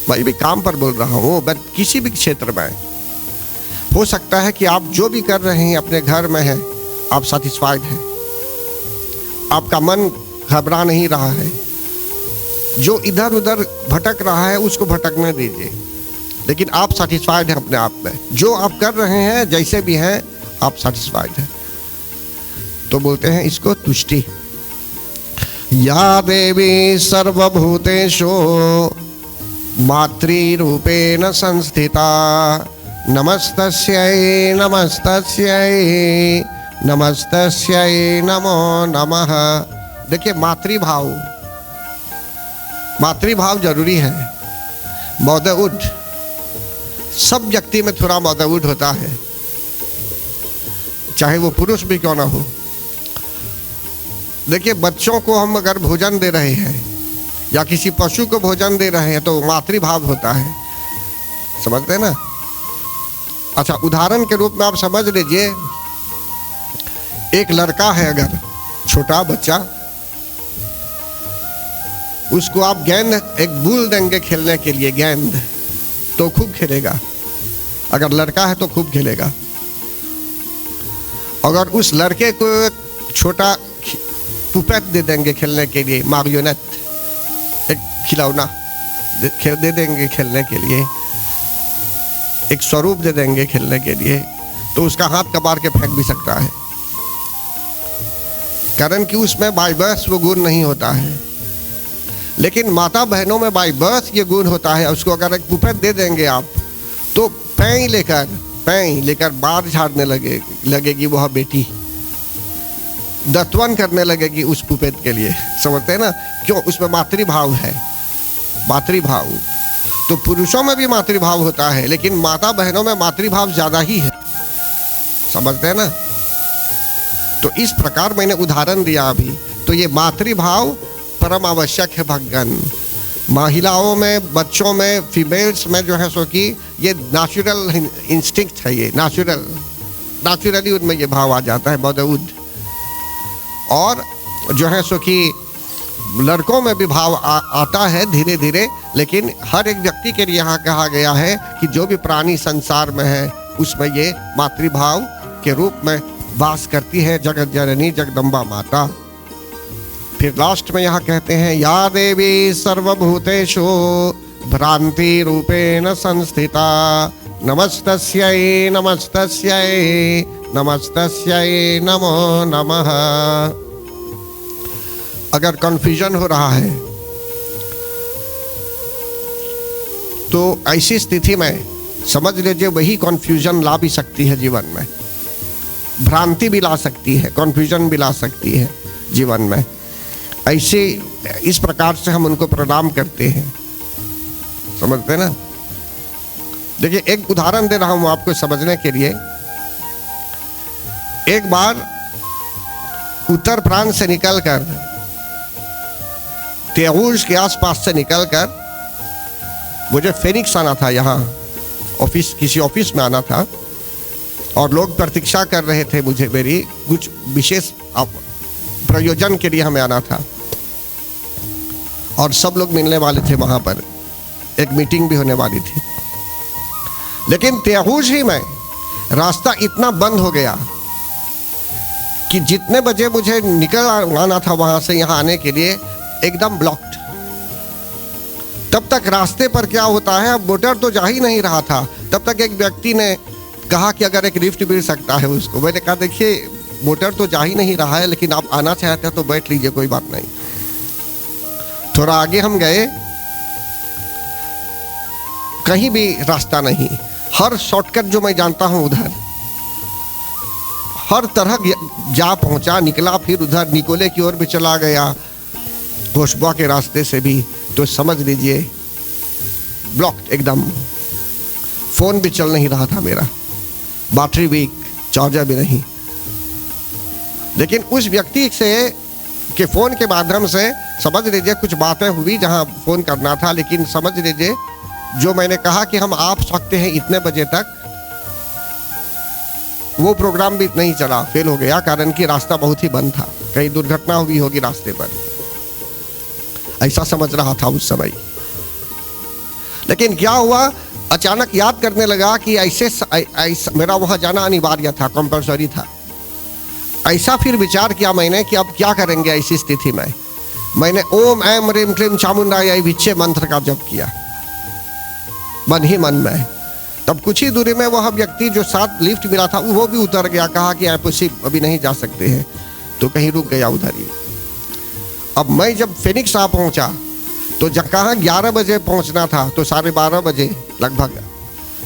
मैं भी काम पर बोल रहा हूँ, बट किसी भी क्षेत्र में हो सकता है कि आप जो भी कर रहे हैं अपने घर में है, आप सेटिस्फाइड हैं, आपका मन घबरा नहीं रहा है, जो इधर उधर भटक रहा है उसको भटकने दीजिए, लेकिन आप सेटिस्फाइड हैं अपने आप में, जो आप कर रहे हैं जैसे भी हैं आप सेटिस्फाइड हैं, तो बोलते हैं इसको तुष्टि। या देवी सर्वभूतेषु मातृरूपेण संस्थिता नमस्तस्यै नमस्तस्यै नमस्तस्यै नमो नमः। देखिए मातृभाव, मातृभाव जरूरी है। मदरहुड, सब व्यक्ति में थोड़ा मदरहुड होता है, चाहे वो पुरुष भी क्यों ना हो। देखिए बच्चों को हम अगर भोजन दे रहे हैं या किसी पशु को भोजन दे रहे हैं तो मातृभाव होता है, समझते हैं ना? अच्छा, उदाहरण के रूप में आप समझ लीजिए, एक लड़का है, अगर छोटा बच्चा, उसको आप गेंद, एक बॉल देंगे खेलने के लिए, गेंद, तो खूब खेलेगा। अगर लड़का है तो खूब खेलेगा। अगर उस लड़के को एक छोटा पुपेट दे देंगे खेलने के लिए, मार्योनेट, एक खिलौना दे देंगे खेलने के लिए, एक स्वरूप दे देंगे खेलने के लिए, तो उसका हाथ कबार के फेंक भी सकता है, कारण कि उसमें बाय बर्थ वो गुण नहीं होता है। लेकिन माता बहनों में बाय बर्थ ये गुण होता है। उसको अगर एक पुपेट दे देंगे आप, तो पैं लेकर बाल झाड़ने लगेगी वह बेटी, दत्वन करने लगेगी उस पुपेट के लिए, समझते हैं ना? क्यों? उसमें मातृभाव है, मातृभाव। तो पुरुषों में भी मातृभाव होता है, लेकिन माता बहनों में मातृभाव ज्यादा ही है, समझते हैं ना? तो इस प्रकार मैंने उदाहरण दिया अभी। तो ये मातृभाव परम आवश्यक है भगवान। महिलाओं में, बच्चों में, फीमेल्स में जो है सो कि ये नेचुरल इंस्टिंक्ट है, ये नेचुरली उनमें ये भाव आ जाता है, मदरहुड। और जो है सो कि लड़कों में भी भाव आता है धीरे धीरे, लेकिन हर एक व्यक्ति के लिए यहाँ कहा गया है कि जो भी प्राणी संसार में है उसमें ये मातृभाव के रूप में वास करती है जगत जननी जगदम्बा माता। फिर लास्ट में यहाँ कहते हैं या देवी सर्वभूतेषु भ्रांति रूपेण संस्थिता नमस्तस्यै नमस्तस्यै नमस्तस्यै नमो नमः। अगर कन्फ्यूजन हो रहा है तो ऐसी स्थिति में समझ लीजिए वही कन्फ्यूजन ला भी सकती है जीवन में, भ्रांति भी ला सकती है, कन्फ्यूजन भी ला सकती है जीवन में। ऐसे इस प्रकार से हम उनको प्रणाम करते हैं, समझते हैं ना? देखिए एक उदाहरण दे रहा हूं आपको समझने के लिए। एक बार उत्तर प्रांत से निकलकर तेऊज के आसपास से निकलकर मुझे फेनिक्स आना था, यहाँ ऑफिस, किसी ऑफिस में आना था, और लोग प्रतीक्षा कर रहे थे मुझे, मेरी कुछ विशेष प्रयोजन के लिए हमें आना था, और सब लोग मिलने वाले थे वहाँ पर, एक मीटिंग भी होने वाली थी। लेकिन तेऊज ही में रास्ता इतना बंद हो गया कि जितने बजे मुझे निकल आना था वहाँ से यहाँ आने के लिए, एकदम ब्लॉक्ड। तब तक रास्ते पर क्या होता है, अब मोटर तो जा ही नहीं रहा था, तब तक एक व्यक्ति ने कहा कि अगर एक लिफ्ट मिल सकता है उसको। मैंने कहा देखिए मोटर तो जा ही नहीं रहा है, लेकिन आप आना चाहते हैं तो बैठ लीजिए, कोई बात नहीं। थोड़ा आगे हम गए, कहीं भी रास्ता नहीं, हर शॉर्टकट जो मैं जानता हूं उधर, हर तरह जा पहुंचा, निकला, फिर उधर निकोले की ओर भी चला गया, होशबा के रास्ते से भी, तो समझ लीजिए ब्लॉक्ड एकदम। फोन भी चल नहीं रहा था मेरा, बैटरी वीक, चार्जर भी नहीं। लेकिन उस व्यक्ति से के फोन के माध्यम से समझ लीजिए कुछ बातें हुई जहां फोन करना था, लेकिन समझ लीजिए जो मैंने कहा कि हम आ सकते हैं इतने बजे तक, वो प्रोग्राम भी नहीं चला, फेल हो गया, कारण कि रास्ता बहुत ही बंद था, कहीं दुर्घटना हुई होगी रास्ते पर, ऐसा समझ रहा था उस समय। लेकिन क्या हुआ, अचानक याद करने लगा कि ऐसा मेरा वहां जाना अनिवार्य था, कंपल्सरी था। ऐसा फिर विचार किया मैंने कि अब क्या करेंगे ऐसी स्थिति में। मैंने ओम ऐम ह्रीम क्लीम चामुंडाय विच्चे मंत्र का जप किया मन ही मन में। तब कुछ ही दूरी में वह व्यक्ति जो साथ लिफ्ट मिला था वो भी उतर गया, कहा कि पॉसिबल अभी नहीं जा सकते हैं, तो कहीं रुक गया उधर ही। अब मैं जब फेनिक्स आ पहुंचा तो जब कहाँ 11 बजे पहुंचना था, तो 12:30 बजे लगभग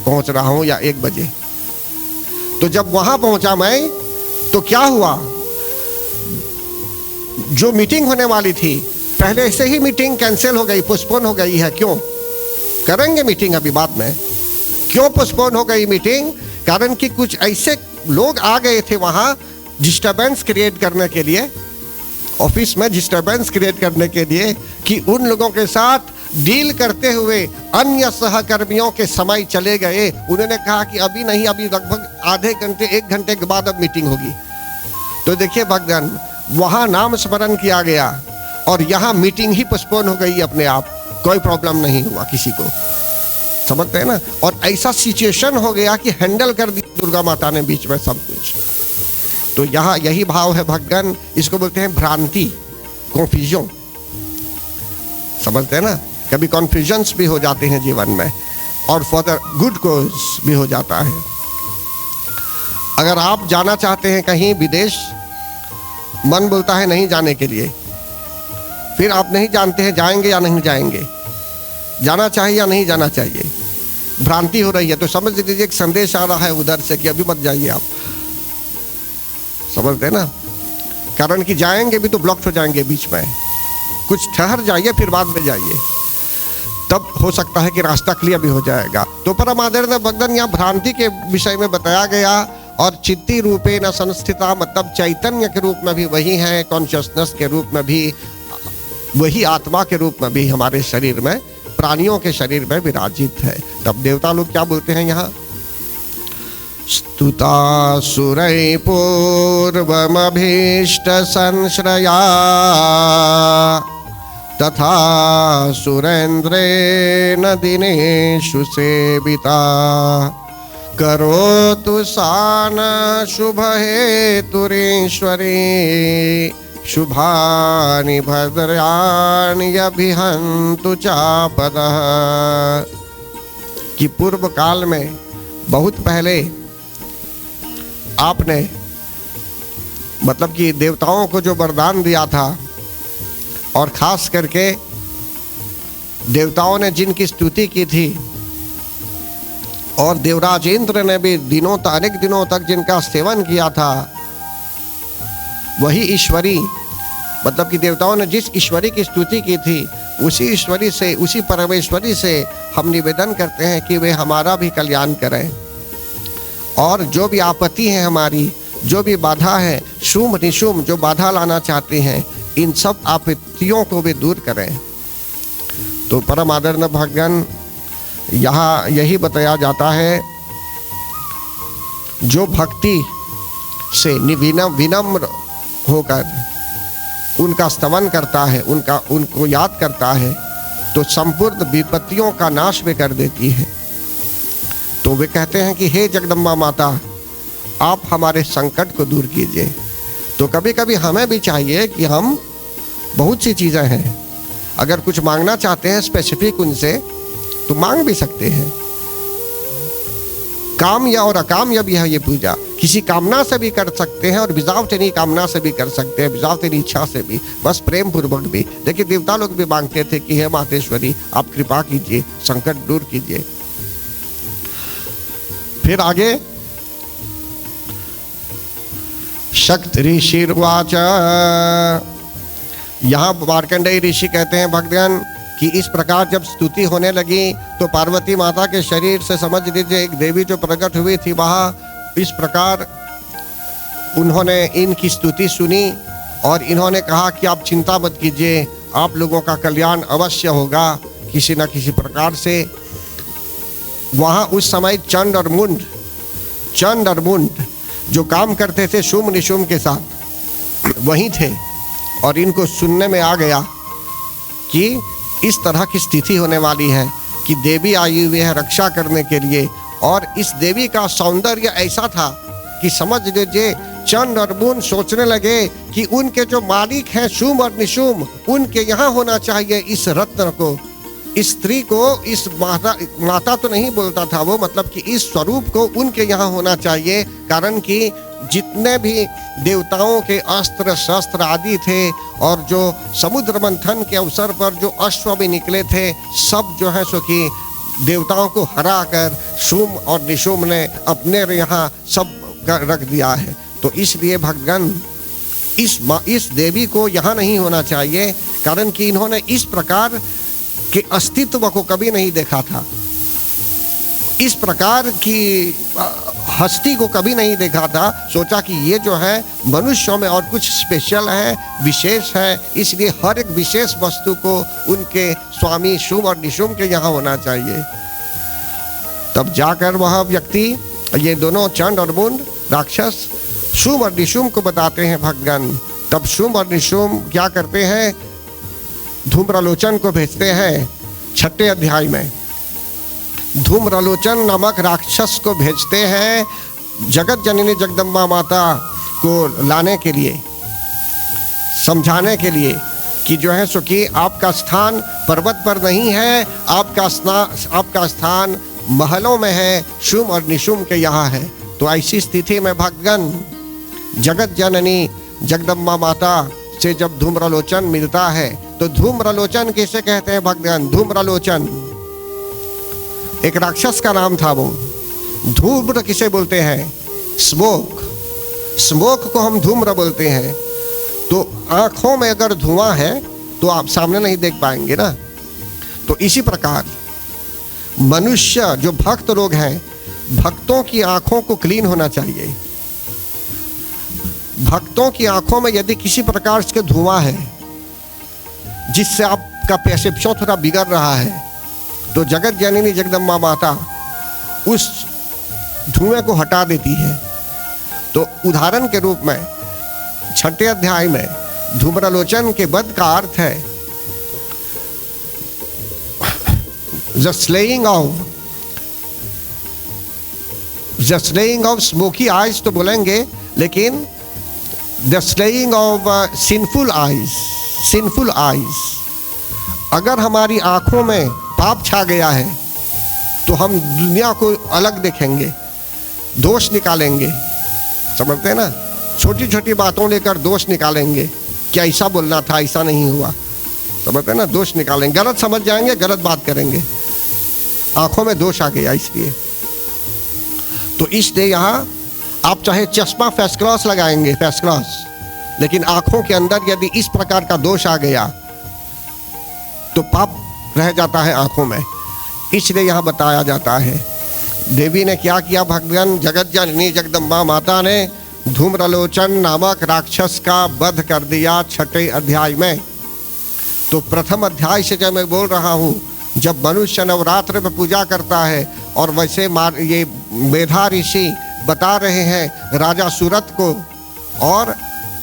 पहुंच रहा हूं या 1 बजे। तो जब वहां पहुंचा मैं, तो क्या हुआ, जो मीटिंग होने वाली थी पहले से ही मीटिंग कैंसिल हो गई, पोस्टपोन हो गई है। क्यों करेंगे मीटिंग अभी बाद में, क्यों पोस्टपोन हो गई मीटिंग, कारण कि कुछ ऐसे लोग आ गए थे वहां डिस्टर्बेंस क्रिएट करने के लिए, ऑफिस में डिस्टर्बेंस क्रिएट करने के लिए, कि उन लोगों के साथ डील करते हुए अन्य सहकर्मियों के समय चले गए। उन्होंने कहा कि अभी नहीं, अभी लगभग आधे घंटे 1 घंटे के बाद अब मीटिंग होगी। तो देखिए भगवान, वहां नाम स्मरण किया गया और यहाँ मीटिंग ही पोस्टपोन हो गई अपने आप, कोई प्रॉब्लम नहीं हुआ किसी को, समझते हैं ना। और ऐसा सिचुएशन हो गया कि हैंडल कर दी दुर्गा माता ने बीच में सब कुछ। तो यहाँ यही भाव है भगवान, इसको बोलते हैं भ्रांति, कन्फ्यूजन, समझते हैं ना। कभी कन्फ्यूजन्स भी हो जाते हैं जीवन में, और फॉर द गुड कोज भी हो जाता है। अगर आप जाना चाहते हैं कहीं विदेश, मन बोलता है नहीं जाने के लिए, फिर आप नहीं जानते हैं जाएंगे या नहीं जाएंगे, जाना चाहिए या नहीं जाना चाहिए, भ्रांति हो रही है, तो समझ लीजिए एक संदेश आ रहा है उधर से कि अभी मत जाइए आप, समझते हैं ना। कारण कि जाएंगे भी तो ब्लॉक हो जाएंगे बीच में, कुछ ठहर जाइए फिर बाद में जाइए, तब हो सकता है कि रास्ता क्लियर भी हो जाएगा। तो परम आदरणीय भगवान यहाँ भ्रांति के विषय में बताया गया, और चित्ती रूपे न संस्थिता, मतलब चैतन्य के रूप में भी वही है, कॉन्शियसनेस के रूप में भी वही, आत्मा के रूप में भी हमारे शरीर में, प्राणियों के शरीर में विराजित है। तब देवता लोग क्या बोलते हैं यहाँ, स्तुता सुरै पूर्वमभीष्ट संश्रया तथा सुरेन्द्रेण दिनेषु सेविता करोतु सान शुभ हेतुरीश्वरी शुभानि भद्राणि अभिहन्तु चापदः। कि पूर्व काल में बहुत पहले आपने, मतलब कि देवताओं को जो वरदान दिया था, और खास करके देवताओं ने जिनकी स्तुति की थी, और देवराज इंद्र ने भी अनेक दिनों तक जिनका सेवन किया था, वही ईश्वरी, मतलब कि देवताओं ने जिस ईश्वरी की स्तुति की थी, उसी ईश्वरी से, उसी परमेश्वरी से हम निवेदन करते हैं कि वे हमारा भी कल्याण करें, और जो भी आपत्ति है हमारी जो भी बाधा है, शुभ निशुभ जो बाधा लाना चाहते हैं, इन सब आपत्तियों को भी दूर करें। तो परम आदरणीय भगवान यहाँ यही बताया जाता है, जो भक्ति से विनम्र होकर उनका स्तवन करता है, उनको याद करता है, तो संपूर्ण विपत्तियों का नाश भी कर देती है। तो वे कहते हैं कि हे जगदम्बा माता, आप हमारे संकट को दूर कीजिए। तो कभी कभी हमें भी चाहिए कि हम बहुत सी चीज़ें हैं, अगर कुछ मांगना चाहते हैं स्पेसिफिक उनसे तो मांग भी सकते हैं। काम या और अकाम या भी है ये पूजा, किसी कामना से भी कर सकते हैं और विदाउट एनी कामना से भी कर सकते हैं, विदाउट एनी इच्छा से भी, बस प्रेम पूर्वक भी। देखिए देवता लोग भी मांगते थे कि हे मातेश्वरी आप कृपा कीजिए, संकट दूर कीजिए। फिर आगे शक्त ऋषिर्वाच, यहाँ मार्कंडेय ऋषि कहते हैं भक्तगण कि इस प्रकार जब स्तुति होने लगी तो पार्वती माता के शरीर से समझ लीजिए एक देवी जो प्रकट हुई थी वहाँ, इस प्रकार उन्होंने इनकी स्तुति सुनी और इन्होंने कहा कि आप चिंता मत कीजिए, आप लोगों का कल्याण अवश्य होगा किसी न किसी प्रकार से। वहाँ उस समय चंड और मुंड जो काम करते थे शुम्भ निशुम्भ के साथ वहीं थे, और इनको सुनने में आ गया कि इस तरह की स्थिति होने वाली है कि देवी आई हुई है रक्षा करने के लिए। और इस देवी का सौंदर्य ऐसा था कि समझ लीजिए चंड और मुंड सोचने लगे कि उनके जो मालिक हैं शुम्भ और निशुम्भ, उनके यहाँ होना चाहिए इस रत्न को, इस स्त्री को, इस माता तो नहीं बोलता था वो, मतलब कि इस स्वरूप को उनके यहाँ होना चाहिए। कारण कि जितने भी देवताओं के अस्त्र शस्त्र आदि थे और जो समुद्र मंथन के अवसर पर जो अश्व भी निकले थे, सब जो है सो कि देवताओं को हरा कर शुम्भ और निशुम्भ ने अपने यहाँ सब रख दिया है। तो इसलिए भक्तगण इस देवी को यहाँ नहीं होना चाहिए, कारण कि इन्होंने इस प्रकार के अस्तित्व को कभी नहीं देखा था, इस प्रकार की हस्ती को कभी नहीं देखा था। सोचा कि ये जो है मनुष्यों में और कुछ स्पेशल है, विशेष है, इसलिए हर एक विशेष वस्तु को उनके स्वामी शुम्भ और निशुम्भ के यहाँ होना चाहिए। तब जाकर वह व्यक्ति, ये दोनों चंड और मुंड राक्षस शुम्भ और निशुम्भ को बताते हैं भक्तगण। तब शुम्भ और निशुम्भ क्या करते हैं, धूम्रलोचन को भेजते हैं 6 अध्याय में। धूम्रलोचन नामक राक्षस को भेजते हैं जगत जननी जगदम्बा माता को लाने के लिए, समझाने के लिए कि जो है सो कि आपका स्थान पर्वत पर नहीं है, आपका स्थान महलों में है, शुम्भ और निशुम्भ के यहाँ है। तो ऐसी स्थिति में भक्तगण जगत जननी जगदम्बा माता से जब धूम्रलोचन मिलता है, तो धूम्रलोचन किसे कहते हैं भक्तगण? धूम्रलोचन एक राक्षस का नाम था। वो धूम्र किसे बोलते हैं? स्मोक, स्मोक को हम धूम्र बोलते हैं। तो आंखों में अगर धुआं है तो आप सामने नहीं देख पाएंगे ना। तो इसी प्रकार मनुष्य जो भक्त लोग हैं, भक्तों की आंखों को क्लीन होना चाहिए। भक्तों की आंखों में यदि किसी प्रकार से धुआं है जिससे आपका परसेप्शन थोड़ा बिगड़ रहा है, तो जगत जननी जगदम्बा माता उस धुएं को हटा देती है। तो उदाहरण के रूप में 6 अध्याय में धूम्रलोचन के वध का अर्थ है the slaying of smoky eyes तो बोलेंगे, लेकिन the slaying of sinful eyes। अगर हमारी आंखों में पाप छा गया है तो हम दुनिया को अलग देखेंगे, दोष निकालेंगे, समझते हैं ना। छोटी छोटी बातों लेकर दोष निकालेंगे, क्या ऐसा बोलना था, ऐसा नहीं हुआ, समझते हैं ना। दोष निकालेंगे, गलत समझ जाएंगे, गलत बात करेंगे, आंखों में दोष आ गया इसलिए। तो इसलिए यहाँ आप चाहे चश्मा फर्स्ट क्लास लगाएंगे, फर्स्ट क्लास, लेकिन आंखों के अंदर यदि इस प्रकार का दोष आ गया तो पाप रह जाता है आंखों में। इसलिए यहाँ बताया जाता है देवी ने क्या किया भगवान जगत जननी जगदम्बा माता ने धूम्रलोचन नामक राक्षस का वध कर दिया 6ठे अध्याय में। तो प्रथम अध्याय से जब मैं बोल रहा हूँ, जब मनुष्य नवरात्र में पूजा करता है और वैसे ये मेधा ऋषि बता रहे हैं राजा सूरत को और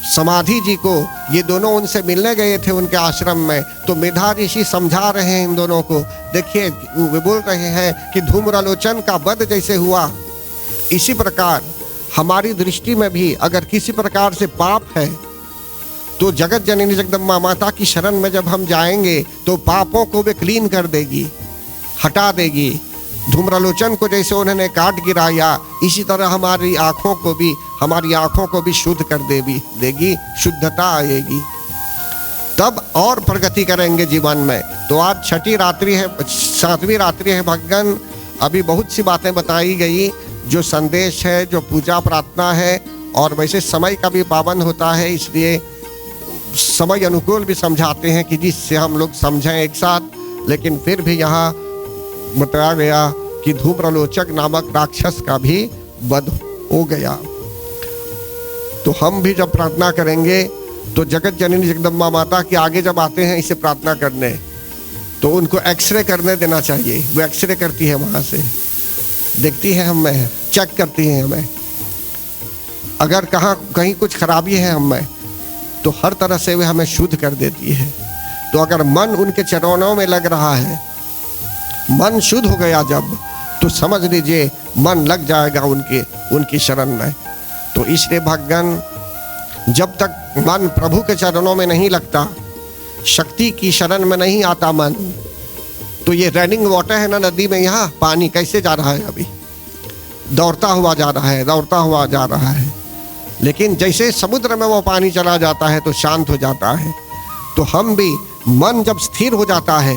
समाधि जी को, ये दोनों उनसे मिलने गए थे उनके आश्रम में। तो मेधा ऋषि समझा रहे हैं इन दोनों को। देखिए वे बोल रहे हैं कि धूम्रलोचन का वध जैसे हुआ, इसी प्रकार हमारी दृष्टि में भी अगर किसी प्रकार से पाप है तो जगत जननी जगदम्बा माता की शरण में जब हम जाएंगे तो पापों को वे क्लीन कर देगी, हटा देगी। धूम्रलोचन को जैसे उन्होंने काट गिराया, इसी तरह हमारी आँखों को भी शुद्ध कर देगी, शुद्धता आएगी, तब और प्रगति करेंगे जीवन में। तो आज 6ठी रात्रि है, 7वीं रात्रि है भगवान। अभी बहुत सी बातें बताई गई, जो संदेश है, जो पूजा प्रार्थना है, और वैसे समय का भी पाबंद होता है, इसलिए समय अनुकूल भी समझाते हैं कि जिससे हम लोग समझें एक साथ। लेकिन फिर भी यहाँ बताया गया कि धूम्रलोचक नामक राक्षस का भी वध हो गया। तो हम भी जब प्रार्थना करेंगे तो जगत जननी जगदम्बा माता के आगे जब आते हैं इसे प्रार्थना करने, तो उनको एक्सरे करने देना चाहिए। वो एक्सरे करती है, वहाँ से देखती है हमें, चेक करती है हमें, अगर कहीं कुछ खराबी है हमें तो हर तरह से वे हमें शुद्ध कर देती है। तो अगर मन उनके चरणों में लग रहा है, मन शुद्ध हो गया जब, तो समझ लीजिए मन लग जाएगा उनकी शरण में। तो इसलिए भगवान, जब तक मन प्रभु के चरणों में नहीं लगता, शक्ति की शरण में नहीं आता मन, तो ये रनिंग वाटर है ना नदी में, यहाँ पानी कैसे जा रहा है, अभी दौड़ता हुआ जा रहा है। लेकिन जैसे समुद्र में वो पानी चला जाता है तो शांत हो जाता है। तो हम भी, मन जब स्थिर हो जाता है,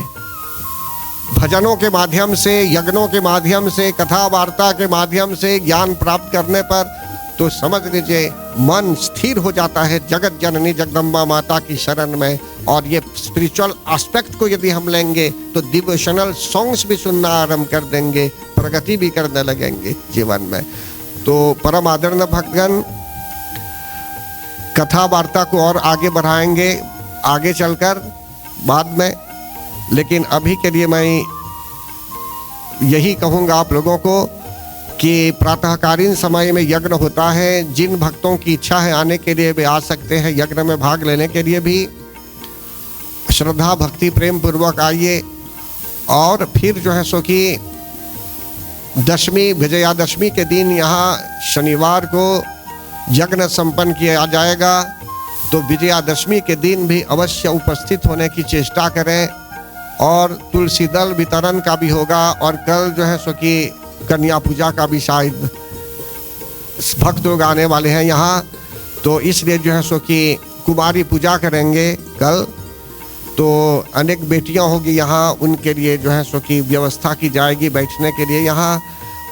भजनों के माध्यम से, यज्ञों के माध्यम से, कथा वार्ता के माध्यम से ज्ञान प्राप्त करने पर, तो समझ लीजिए मन स्थिर हो जाता है जगत जननी जगदम्बा माता की शरण में। और ये स्पिरिचुअल एस्पेक्ट को यदि हम लेंगे तो डिवोशनल सॉन्ग्स भी सुनना आरंभ कर देंगे, प्रगति भी करने लगेंगे जीवन में। तो परम आदरणीय भक्तगण, कथा वार्ता को और आगे बढ़ाएंगे आगे चलकर बाद में। लेकिन अभी के लिए मैं यही कहूँगा आप लोगों को कि प्रातःकालीन समय में यज्ञ होता है। जिन भक्तों की इच्छा है आने के लिए वे आ सकते हैं, यज्ञ में भाग लेने के लिए भी श्रद्धा भक्ति प्रेम पूर्वक आइए। और फिर जो है सो कि दशमी, विजयादशमी के दिन यहाँ शनिवार को यज्ञ संपन्न किया जाएगा। तो विजयादशमी के दिन भी अवश्य उपस्थित होने की चेष्टा करें। और तुलसी दल वितरण का भी होगा। और कल जो है सो कि कन्या पूजा का भी शायद भक्त लोग आने वाले हैं यहाँ, तो इसलिए जो है सो कि कुमारी पूजा करेंगे कल। तो अनेक बेटियां होगी यहाँ, उनके लिए जो है सो कि व्यवस्था की जाएगी बैठने के लिए यहाँ,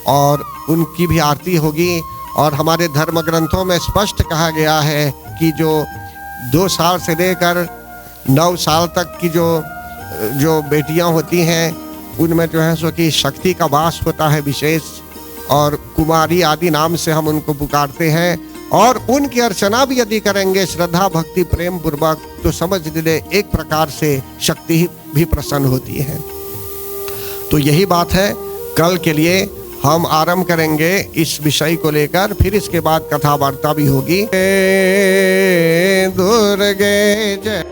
और उनकी भी आरती होगी। और हमारे धर्म ग्रंथों में स्पष्ट कहा गया है कि जो 2 साल से लेकर 9 साल तक की जो बेटियां होती हैं, उनमें जो है सो कि शक्ति का वास होता है विशेष, और कुमारी आदि नाम से हम उनको पुकारते हैं। और उनकी अर्चना भी यदि करेंगे श्रद्धा भक्ति प्रेम पूर्वक, तो समझ लीजिए एक प्रकार से शक्ति भी प्रसन्न होती है। तो यही बात है, कल के लिए हम आरंभ करेंगे इस विषय को लेकर। फिर इसके बाद कथा वार्ता भी होगी। दुर्गे जय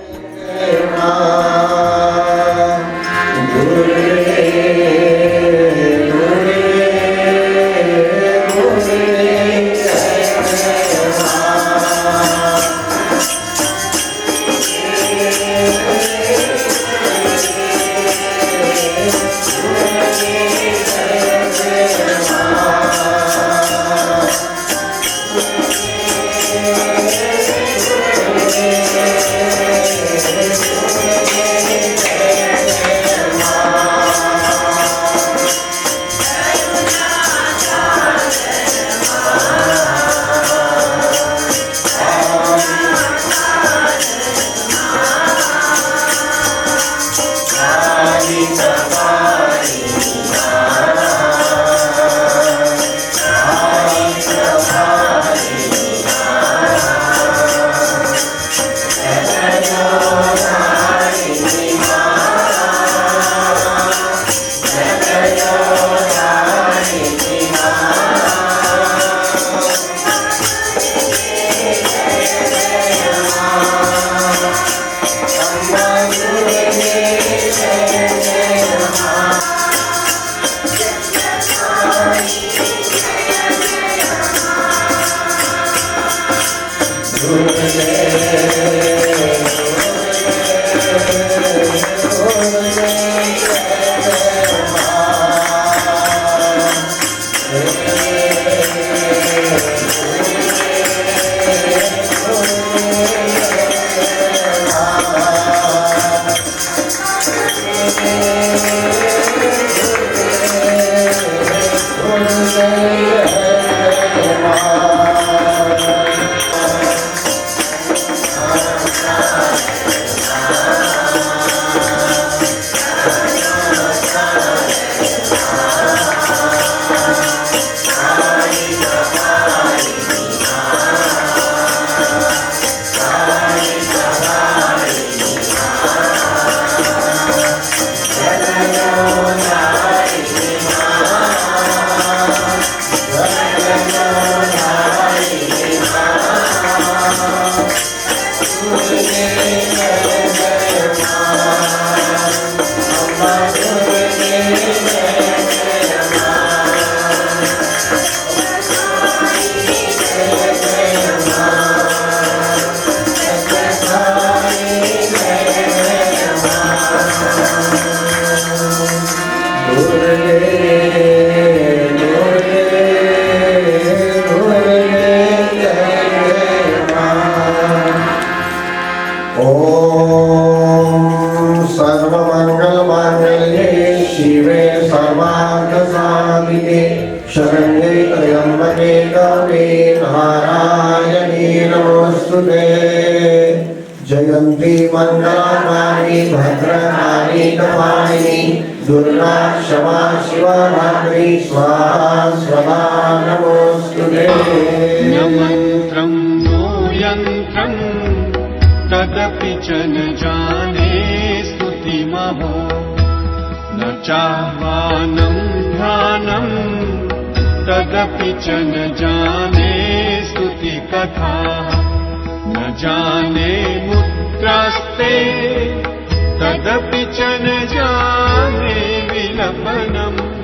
शरण्ये त्र्यम्बके गौरी नारायणी नमोस्तुते जयन्ती मङ्गलकारिणी भद्रकाली कपालिनी दुर्गा क्षमा शिवा धात्री स्वाहा स्वदा नमोस्तुते न मन्त्रं नो यन्त्रं तदपि च न जाने स्तुतिमहो न चाह्वानं ध्यानं तदपि च न जाने स्तुतिकथा न जाने मुद्रास्ते तदपि च न जाने विलपनम्